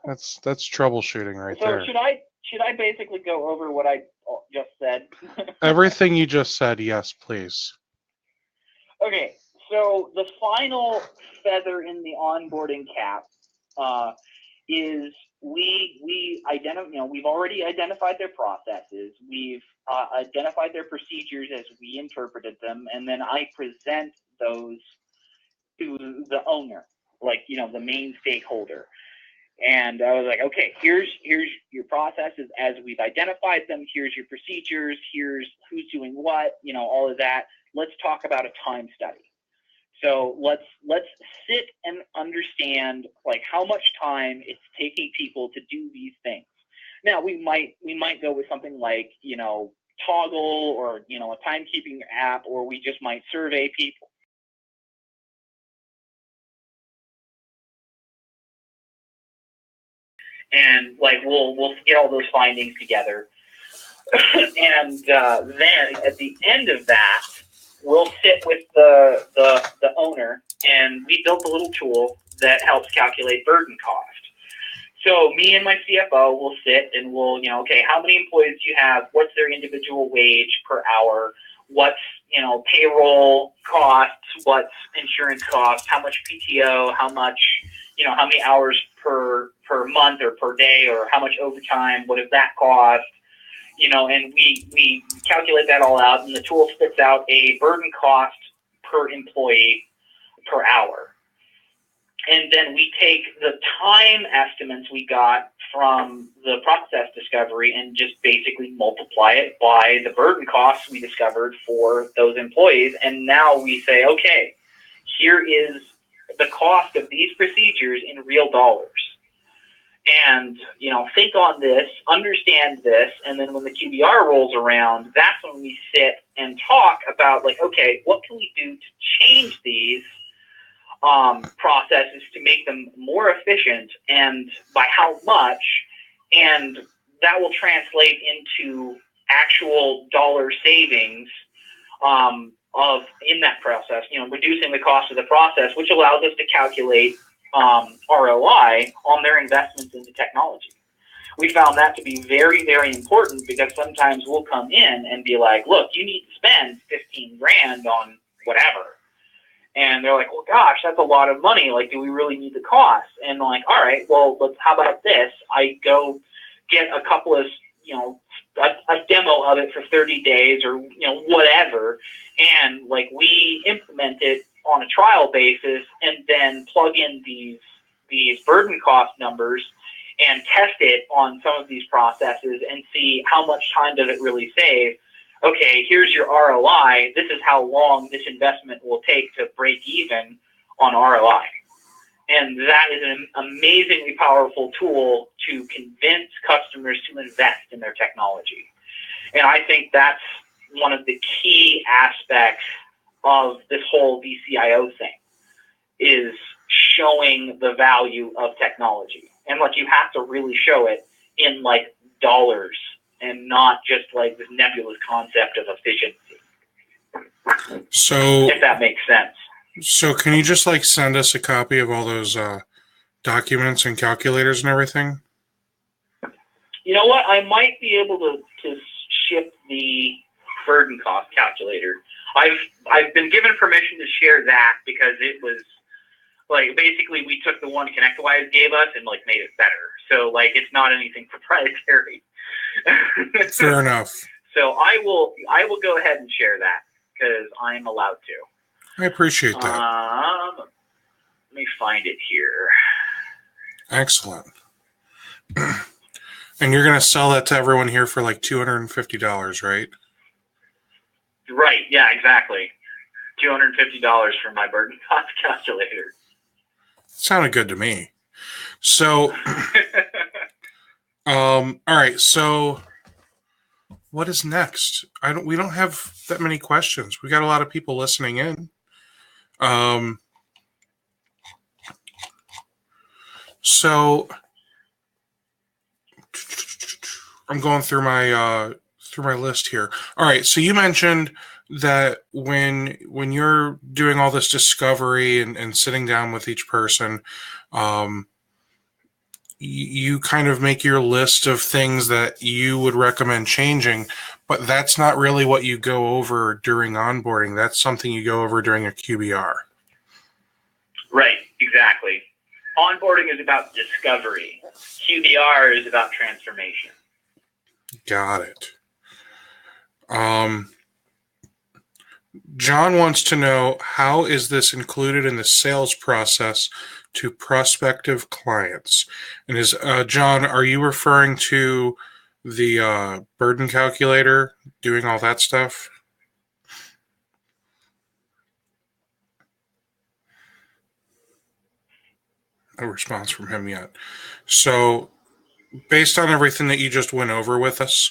That's troubleshooting right there. So should I basically go over what I just said? Everything you just said, yes, please. Okay, so the final feather in the onboarding cap is we've already identified their processes, we've identified their procedures as we interpreted them, and then I present those to the owner, like the main stakeholder. And I was like, okay, here's your processes as we've identified them. Here's your procedures. Here's who's doing what, all of that. Let's talk about a time study. So let's sit and understand like how much time it's taking people to do these things. Now we might go with something like, you know, Toggle or, you know, a timekeeping app, or we just might survey people. And like we'll get all those findings together, and then at the end of that, we'll sit with the owner, and we built a little tool that helps calculate burden cost. So me and my CFO will sit and we'll, you know, okay, how many employees do you have? What's their individual wage per hour? What's, you know, payroll costs? What's insurance costs? How much PTO? How much, you know, how many hours per month or per day, or how much overtime? What does that cost? You know, and we calculate that all out, and the tool spits out a burden cost per employee per hour. And then we take the time estimates we got from the process discovery and just basically multiply it by the burden costs we discovered for those employees. And now we say, okay, here is the cost of these procedures in real dollars. And, you know, think on this, understand this, and then when the QBR rolls around, that's when we sit and talk about, like, okay, what can we do to change these processes to make them more efficient, and by how much, and that will translate into actual dollar savings in that process, you know, reducing the cost of the process, which allows us to calculate ROI on their investments into technology. We found that to be very, very important, because sometimes we'll come in and be like, look, you need to spend 15 grand on whatever. And they're like, well, gosh, that's a lot of money. Like, do we really need the cost? And I'm like, all right, well, how about this? I go get a couple of, you know, a demo of it for 30 days or, you know, whatever. And like, we implement it on a trial basis and then plug in these burden cost numbers and test it on some of these processes and see how much time does it really save. Okay, here's your ROI. This is how long this investment will take to break even on ROI. And that is an amazingly powerful tool to convince customers to invest in their technology. And I think that's one of the key aspects of this whole VCIO thing, is showing the value of technology. And like, you have to really show it in like dollars, and not just like this nebulous concept of efficiency. So, if that makes sense. So can you just like send us a copy of all those documents and calculators and everything? You know what? I might be able to ship the burden cost calculator. I've been given permission to share that, because it was like, basically we took the one ConnectWise gave us and like made it better. So like, it's not anything proprietary. Fair enough. So I will go ahead and share that, because I'm allowed to. I appreciate that. Let me find it here. Excellent. And you're going to sell that to everyone here for like $250, right? Right. Yeah, exactly. $250 for my burden cost calculator. Sounded good to me. So, all right. So, what is next? We don't have that many questions. We got a lot of people listening in. So, I'm going through my list here. All right. So you mentioned that when you're doing all this discovery and sitting down with each person, you kind of make your list of things that you would recommend changing, but that's not really what you go over during onboarding. That's something you go over during a QBR. Right, exactly. Onboarding is about discovery. QBR is about transformation. Got it. John wants to know, how is this included in the sales process to prospective clients? And John, are you referring to the burden calculator, doing all that stuff? a response from him yet. So, based on everything that you just went over with us,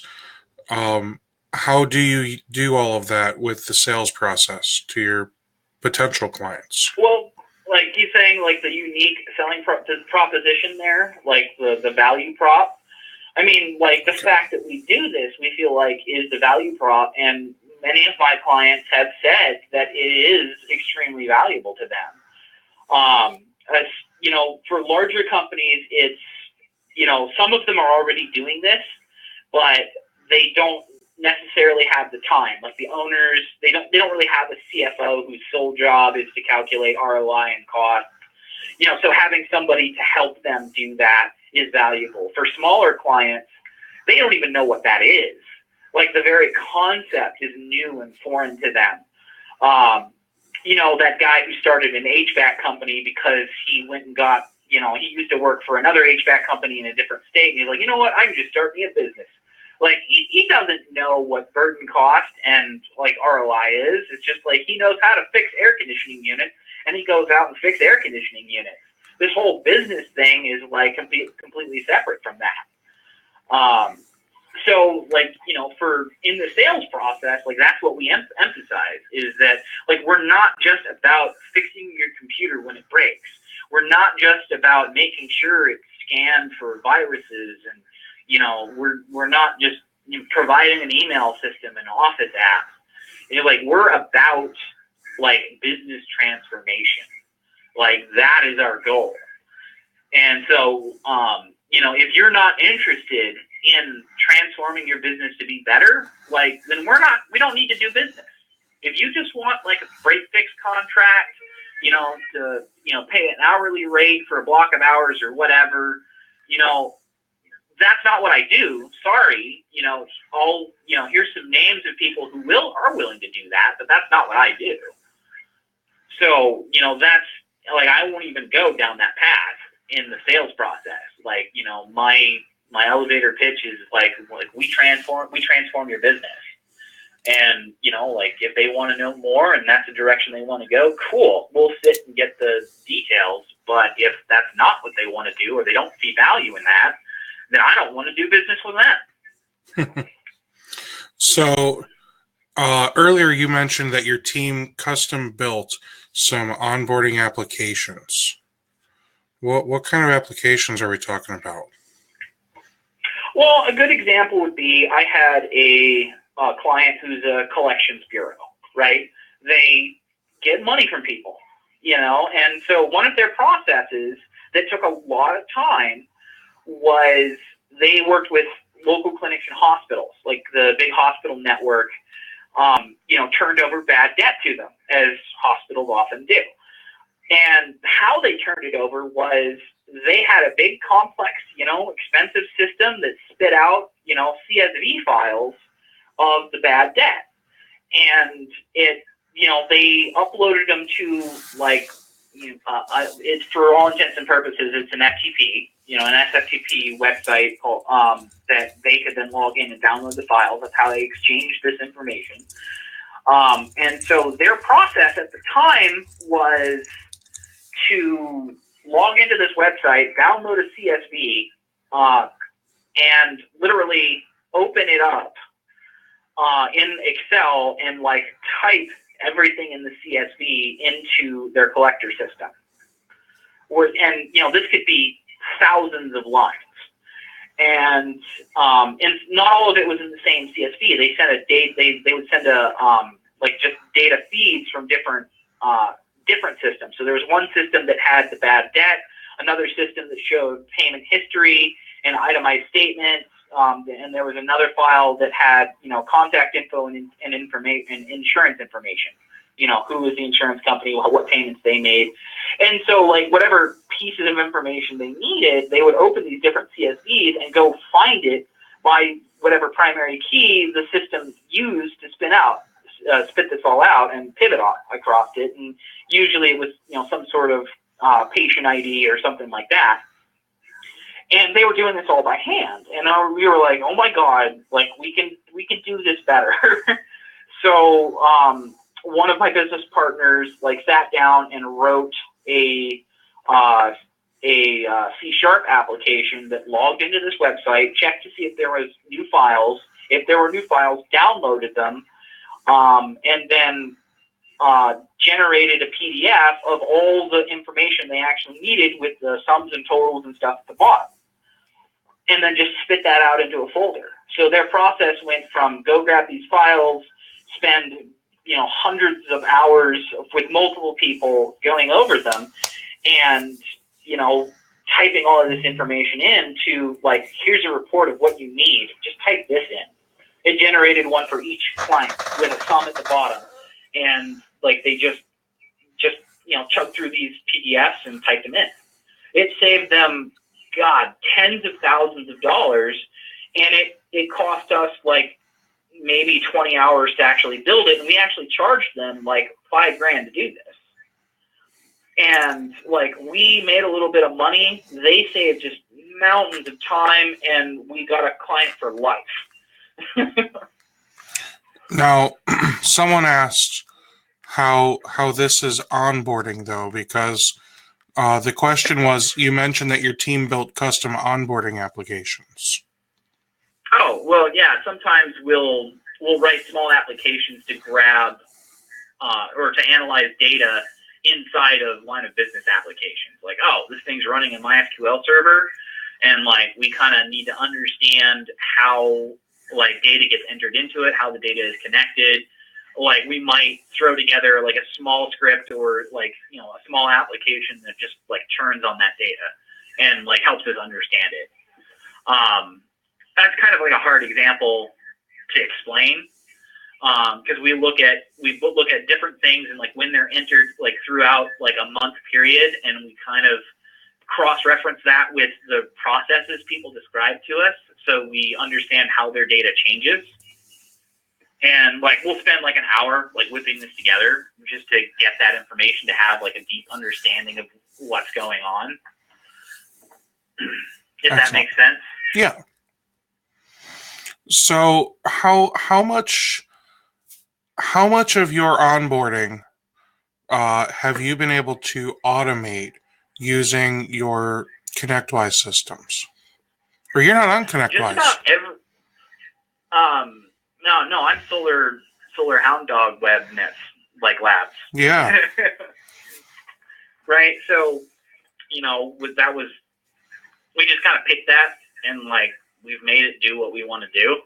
how do you do all of that with the sales process to your potential clients? Well, like he's saying, like the unique selling proposition there, like the value prop. I mean, like the fact that we do this, we feel like is the value prop, and many of my clients have said that it is extremely valuable to them. As you know, for larger companies, it's, you know, some of them are already doing this, but they don't necessarily have the time. Like the owners, they don't really have a CFO whose sole job is to calculate ROI and cost. You know, so having somebody to help them do that is valuable. For smaller clients, they don't even know what that is. Like the very concept is new and foreign to them. You know, that guy who started an HVAC company because he went and got, you know, he used to work for another HVAC company in a different state, and he's like, you know what, I can just start me a business. Like, he doesn't know what burden cost and, like, ROI is. It's just like he knows how to fix air conditioning units, and he goes out and fixes air conditioning units. This whole business thing is, like, completely separate from that. So, like, you know, for in the sales process, like, that's what we emphasize is that, like, we're not just about fixing your computer when it breaks. We're not just about making sure it's scanned for viruses, and, you know, we're not just, you know, providing an email system and office apps. You know, like, we're about, like, business transformation. Like, that is our goal. And so, you know, if you're not interested in transforming your business to be better, like, then we don't need to do business. If you just want, like, a break fix contract, you know, to, you know, pay an hourly rate for a block of hours or whatever, you know, that's not what I do. Sorry, you know, here's some names of people who are willing to do that, but that's not what I do. So, you know, that's, like, I won't even go down that path in the sales process. Like, you know, my elevator pitch is like we transform your business. And, you know, like, if they want to know more and that's the direction they want to go, cool, we'll sit and get the details. But if that's not what they want to do, or they don't see value in that, then I don't want to do business with them. So, earlier you mentioned that your team custom built some onboarding applications. What kind of applications are we talking about? Well, a good example would be I had a client who's a collections bureau, right? They get money from people, you know, and so one of their processes that took a lot of time was they worked with local clinics and hospitals, like the big hospital network, you know, turned over bad debt to them, as hospitals often do. And how they turned it over was they had a big, complex, you know, expensive system that spit out, you know, CSV files of the bad debt. And it, you know, they uploaded them to, like, it's, for all intents and purposes, it's an FTP, you know, an SFTP website called, that they could then log in and download the files. That's how they exchanged this information. And so their process at the time was to log into this website, download a CSV, and literally open it up in Excel and, like, type everything in the CSV into their collector system. And, you know, this could be thousands of lines. And not all of it was in the same CSV. They sent they would send like, just data feeds from different systems. So there was one system that had the bad debt, another system that showed payment history and itemized statements, and there was another file that had, you know, contact info and information and insurance information. You know, who was the insurance company, what payments they made. And so, like, whatever pieces of information they needed, they would open these different CSVs and go find it by whatever primary key the system used to spit this all out and pivot across it. And usually it was, you know, some sort of patient ID or something like that. And they were doing this all by hand. And we were like, oh my God, like, we can do this better. So, one of my business partners, like, sat down and wrote a a C# application that logged into this website, checked to see if there was new files. If there were new files, downloaded them, and then generated a PDF of all the information they actually needed with the sums and totals and stuff at the bottom, and then just spit that out into a folder. So their process went from go grab these files, spend hundreds of hours with multiple people going over them, and typing all of this information in to like, here's a report of what you need. Just type this in. It generated one for each client with a sum at the bottom, and like they just chugged through these PDFs and typed them in. It saved them, tens of thousands of dollars, and it cost us like maybe 20 hours to actually build it, and we actually charged them like $5,000 to do this. And like, we made a little bit of money. They saved just mountains of time, and we got a client for life. Now, someone asked how this is onboarding, though, because the question was, you mentioned that your team built custom onboarding applications. Oh, well, yeah. Sometimes we'll write small applications to grab or to analyze data inside of line of business applications. Like, this thing's running in my SQL server, and like we kind of need to understand how like data gets entered into it, how the data is connected. Like, we might throw together like a small script or like a small application that just like churns on that data and like helps us understand it. That's kind of like a hard example to explain, because we look at different things and like when they're entered like throughout like a month period, and we kind of cross-reference that with the processes people describe to us, so we understand how their data changes. And like, we'll spend like an hour like whipping this together just to get that information, to have like a deep understanding of what's going on. If that makes sense. Yeah. So how much of your onboarding have you been able to automate using your ConnectWise systems? Or you're not on ConnectWise? Just about every. No, I'm Solar Hound Dog Web Nets like labs. Yeah. Right. So, that was, we just kind of picked that, and like we've made it do what we want to do.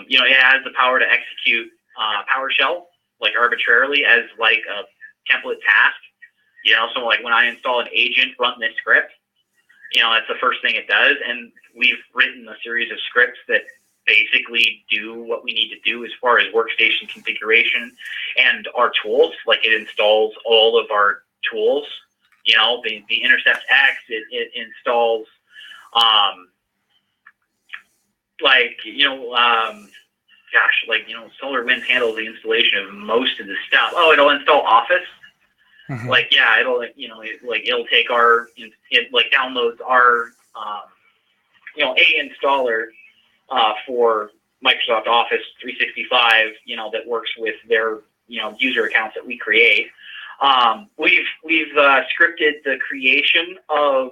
It has the power to execute PowerShell like arbitrarily as like a template task. So like when I install an agent, run this script, that's the first thing it does. And we've written a series of scripts that basically do what we need to do as far as workstation configuration and our tools. Like, it installs all of our tools, the Intercept X, it installs, SolarWinds handles the installation of most of the stuff. Oh, it'll install Office. Mm-hmm. It'll take it downloads our, a installer for Microsoft Office 365, that works with their, user accounts that we create. We've scripted the creation of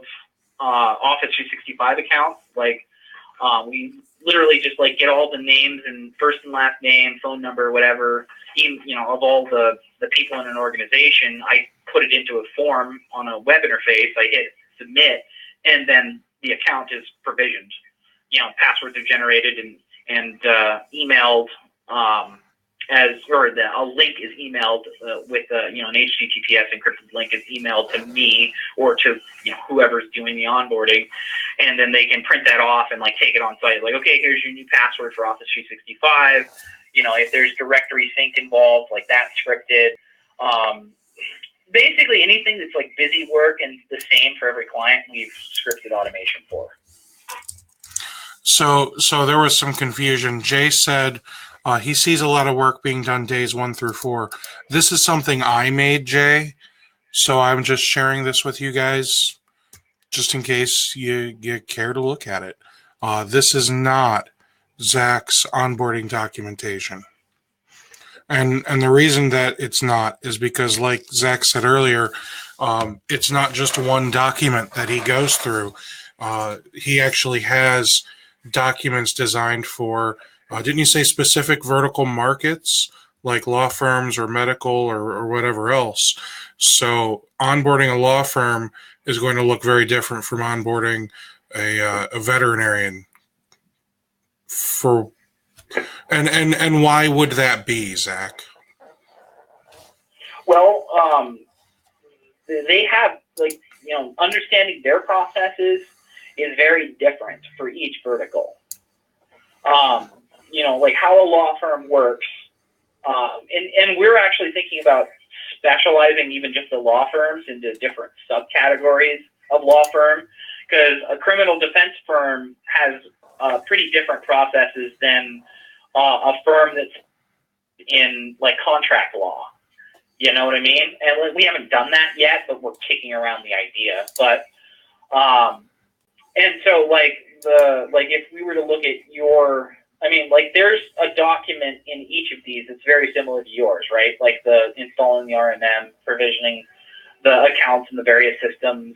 Office 365 accounts. We literally just get all the names and first and last name, phone number, whatever, of all the people in an organization. I put it into a form on a web interface. I hit submit, and then the account is provisioned. Passwords are generated and emailed a link is emailed with an HTTPS encrypted link is emailed to me or to whoever's doing the onboarding, and then they can print that off and take it on site. Okay, here's your new password for Office 365. If there's directory sync involved, that's scripted. Basically anything that's busy work and the same for every client, we've scripted automation for. So there was some confusion. Jay said he sees a lot of work being done days 1 through 4. This is something I made, Jay. So I'm just sharing this with you guys, just in case you care to look at it. This is not Zach's onboarding documentation. And the reason that it's not is because, like Zach said earlier, It's not just one document that he goes through. He actually has documents designed for, didn't you say specific vertical markets like law firms or medical or whatever else? So onboarding a law firm is going to look very different from onboarding a veterinarian. And why would that be, Zach? Well, they have, like, understanding their processes is very different for each vertical. Like how a law firm works. And we're actually thinking about specializing even just the law firms into different subcategories of law firm, because a criminal defense firm has pretty different processes than a firm that's in like contract law. You know what I mean? And we haven't done that yet, but we're kicking around the idea. But and so if we were to look at there's a document in each of these that's very similar to yours, right? Like the installing the RMM, provisioning the accounts in the various systems,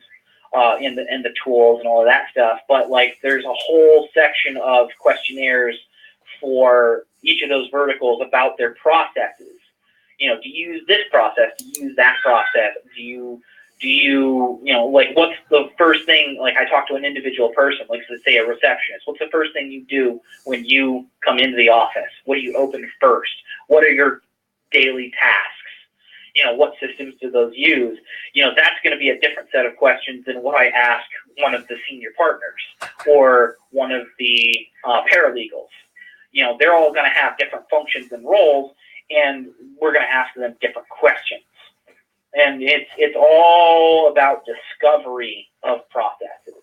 and the tools and all of that stuff. But like there's a whole section of questionnaires for each of those verticals about their processes. Do you use this process? Do you use that process? Do you what's the first thing, like I talk to an individual person, like let's say a receptionist, what's the first thing you do when you come into the office? What do you open first? What are your daily tasks? What systems do those use? That's going to be a different set of questions than what I ask one of the senior partners or one of the paralegals. They're all going to have different functions and roles, and we're going to ask them different questions. And it's all about discovery of processes,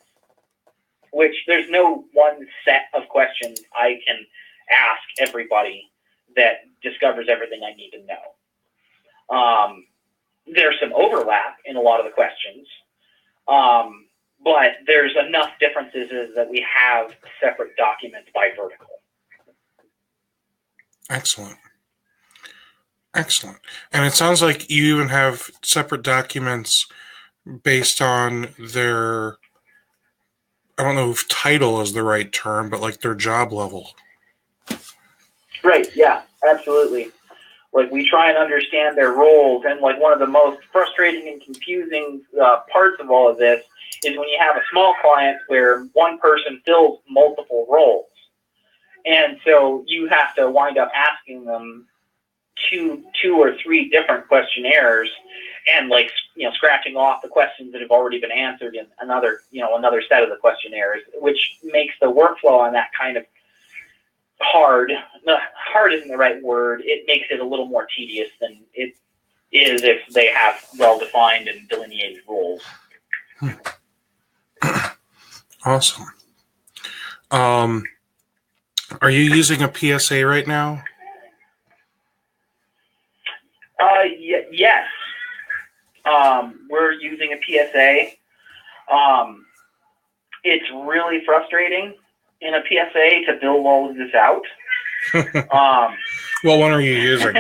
which there's no one set of questions I can ask everybody that discovers everything I need to know. There's some overlap in a lot of the questions, but there's enough differences that we have separate documents by vertical. Excellent. And it sounds like you even have separate documents based on their, I don't know if title is the right term, but like their job level. Right, yeah, absolutely. Like we try and understand their roles, and like one of the most frustrating and confusing parts of all of this is when you have a small client where one person fills multiple roles. And so you have to wind up asking them two or three different questionnaires, and scratching off the questions that have already been answered in another set of the questionnaires, which makes the workflow on that kind of hard. Hard isn't the right word. It makes it a little more tedious than it is if they have well-defined and delineated roles. Awesome. Are you using a PSA right now? Yes. We're using a PSA. It's really frustrating in a PSA to build all of this out. What one are you using?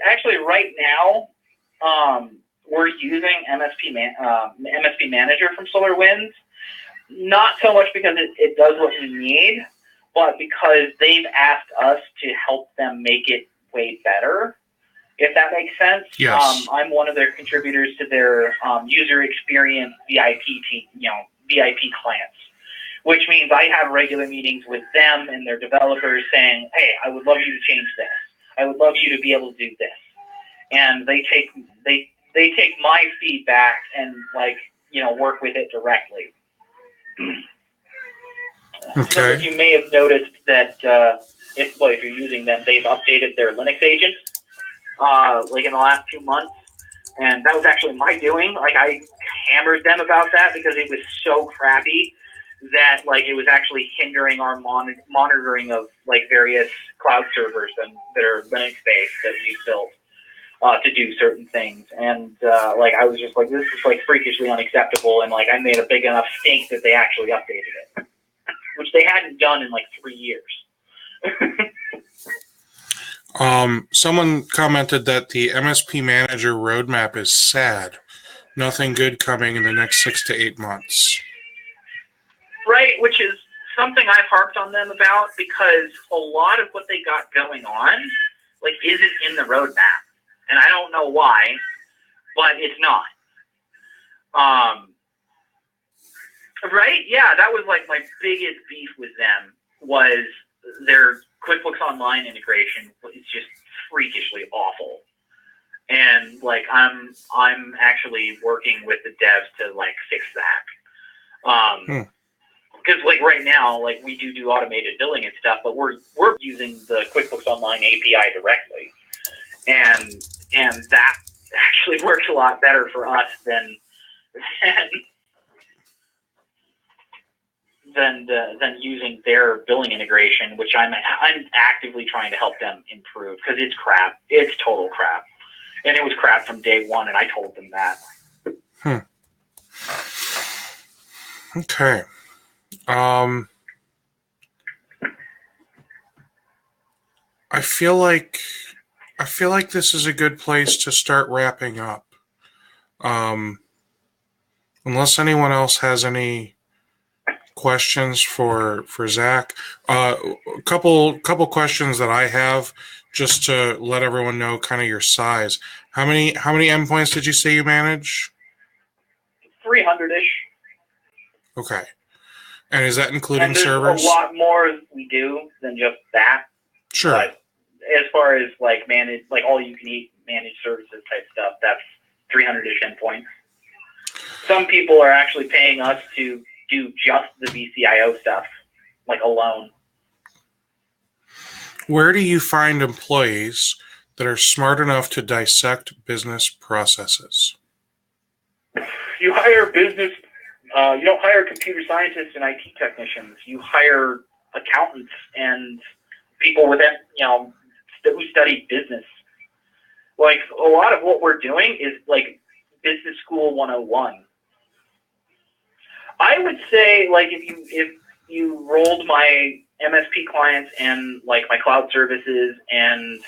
Actually right now, we're using MSP Manager from SolarWinds. Not so much because it does what we need, but because they've asked us to help them make it way better, if that makes sense. Yes. I'm one of their contributors to their user experience VIP team, VIP clients, which means I have regular meetings with them and their developers saying, hey, I would love you to change this. I would love you to be able to do this. And they take my feedback and work with it directly. Okay. So you may have noticed that if you're using them, they've updated their Linux agent in the last 2 months, and that was actually my doing. I hammered them about that because it was so crappy that it was actually hindering our monitoring of various cloud servers that are Linux based that we built to do certain things. And I was just this is freakishly unacceptable, and I made a big enough stink that they actually updated it, which they hadn't done in 3 years. Someone commented that the MSP manager roadmap is sad. Nothing good coming in the next 6 to 8 months. Right, which is something I've harped on them about, because a lot of what they got going on, like, isn't in the roadmap. And I don't know why, but it's not. Right? Yeah, that was like my biggest beef with them, was their QuickBooks Online integration is just freakishly awful. And like I'm actually working with the devs to like fix that. Because like right now, like we do automated billing and stuff, but we're using the QuickBooks Online API directly, and that actually works a lot better for us than using their billing integration, which I'm actively trying to help them improve, because it's crap. It's total crap, and it was crap from day one, and I told them that. Okay. I feel like this is a good place to start wrapping up. Unless anyone else has any questions for Zach. A couple questions that I have, just to let everyone know kind of your size. How many endpoints did you say you manage? 300-ish. Okay. And is that including and there's servers? A lot more we do than just that. Sure. But as far as like all you can eat managed services type stuff, that's 300-ish endpoints. Some people are actually paying us to do just the VCIO stuff, like alone. Where do you find employees that are smart enough to dissect business processes? You hire business. You don't hire computer scientists and IT technicians. You hire accountants and people with that, who study business. Like a lot of what we're doing is like business school 101. I would say, like, if you rolled my MSP clients and like my cloud services and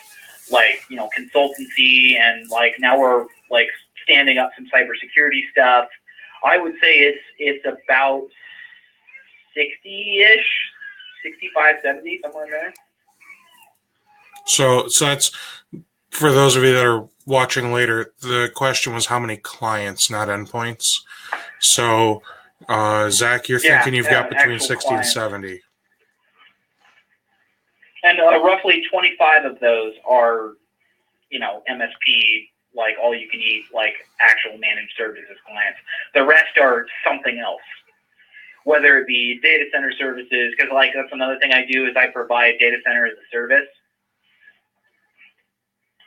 like consultancy, and like now we're like standing up some cybersecurity stuff, I would say it's about 60-ish, 65, 70, somewhere in there. So that's, for those of you that are watching later, the question was how many clients, not endpoints. So, Zach, you're thinking you've got between 60 clients. And 70. And roughly 25 of those are, MSP, like all you can eat, like actual managed services clients. The rest are something else, whether it be data center services, because like that's another thing I do is I provide data center as a service.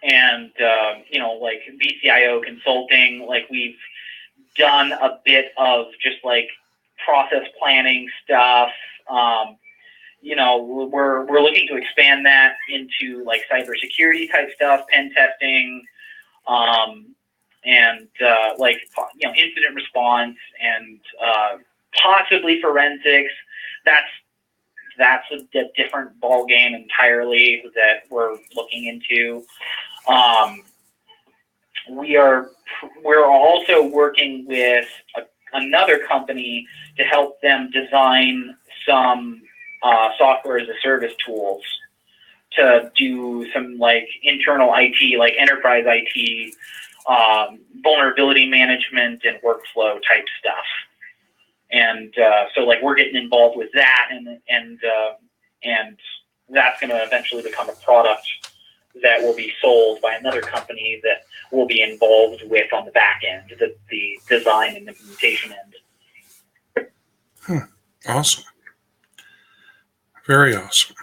And, like VCIO consulting, like we've done a bit of just like process planning stuff. We're looking to expand that into like cybersecurity type stuff, pen testing, and incident response, and possibly forensics. That's a different ball game entirely that we're looking into. We're also working with another company to help them design some software as a service tools to do some like internal IT, like enterprise IT, vulnerability management and workflow type stuff. And so like we're getting involved with that, and that's going to eventually become a product that will be sold by another company that will be involved with on the back end, the design and implementation end. Awesome. Very awesome.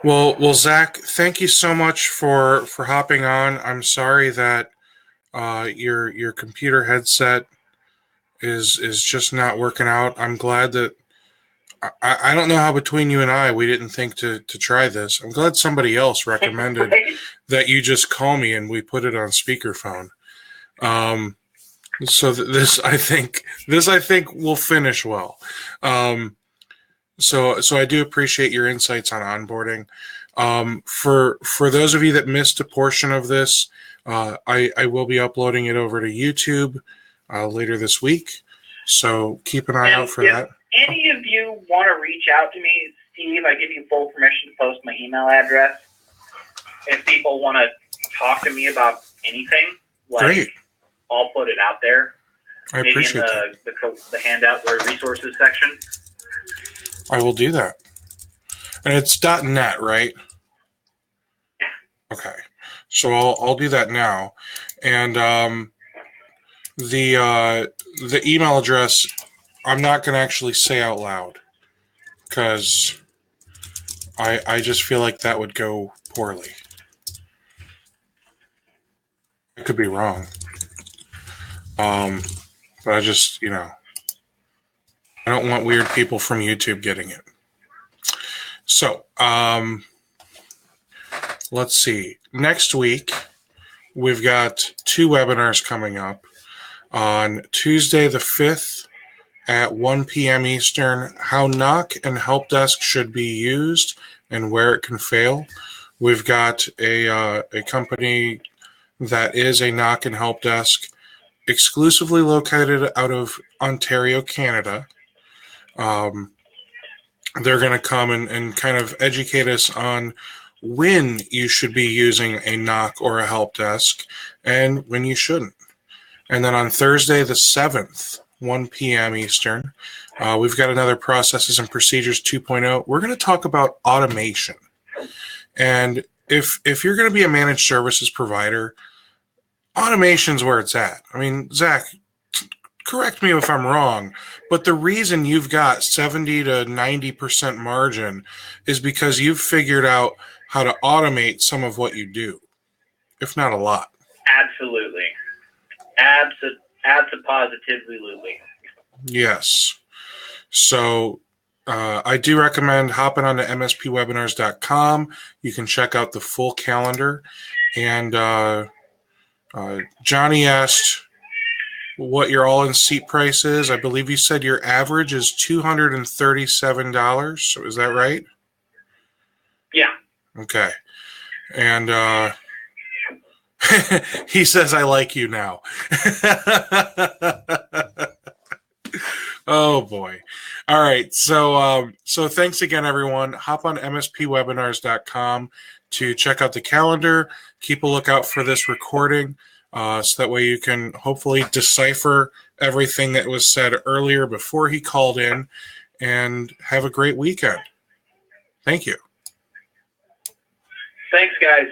Well, Zach, thank you so much for hopping on. I'm sorry that your computer headset is just not working out. I'm glad that I don't know how between you and I we didn't think to try this. I'm glad somebody else recommended that you just call me and we put it on speakerphone. So this I think will finish well. So I do appreciate your insights on onboarding. For those of you that missed a portion of this, I will be uploading it over to YouTube later this week. So keep an eye out for that. If any of you want to reach out to me, Steve, I give you full permission to post my email address. If people want to talk to me about anything, Great. I'll put it out there. I appreciate that. The handout or resources section. I will do that. And it's .net, right? Yeah. Okay. So I'll do that now. And the email address I'm not going to actually say out loud because I just feel like that would go poorly. I could be wrong. But I just, I don't want weird people from YouTube getting it. So, let's see. Next week, we've got 2 webinars coming up. On Tuesday the 5th at 1 p.m. Eastern, how NOC and Help Desk should be used and where it can fail. We've got a company that is a NOC and Help Desk exclusively located out of Ontario, Canada. They're going to come and kind of educate us on when you should be using a NOC or a help desk and when you shouldn't. And then on Thursday the 7th, 1 p.m. Eastern, we've got another Processes and Procedures 2.0. We're going to talk about automation. And if you're going to be a managed services provider, automation's where it's at. I mean, Zach, correct me if I'm wrong, but the reason you've got 70 to 90% margin is because you've figured out how to automate some of what you do, if not a lot. Absolutely. Positively. Yes. So I do recommend hopping on to mspwebinars.com. You can check out the full calendar. And Johnny asked what your all-in seat price is. I believe you said your average is $237. So is that right? Yeah. Okay. And he says, I like you now. Oh, boy. All right. So thanks again, everyone. Hop on mspwebinars.com to check out the calendar. Keep a lookout for this recording so that way you can hopefully decipher everything that was said earlier before he called in, and have a great weekend. Thank you. Thanks, guys.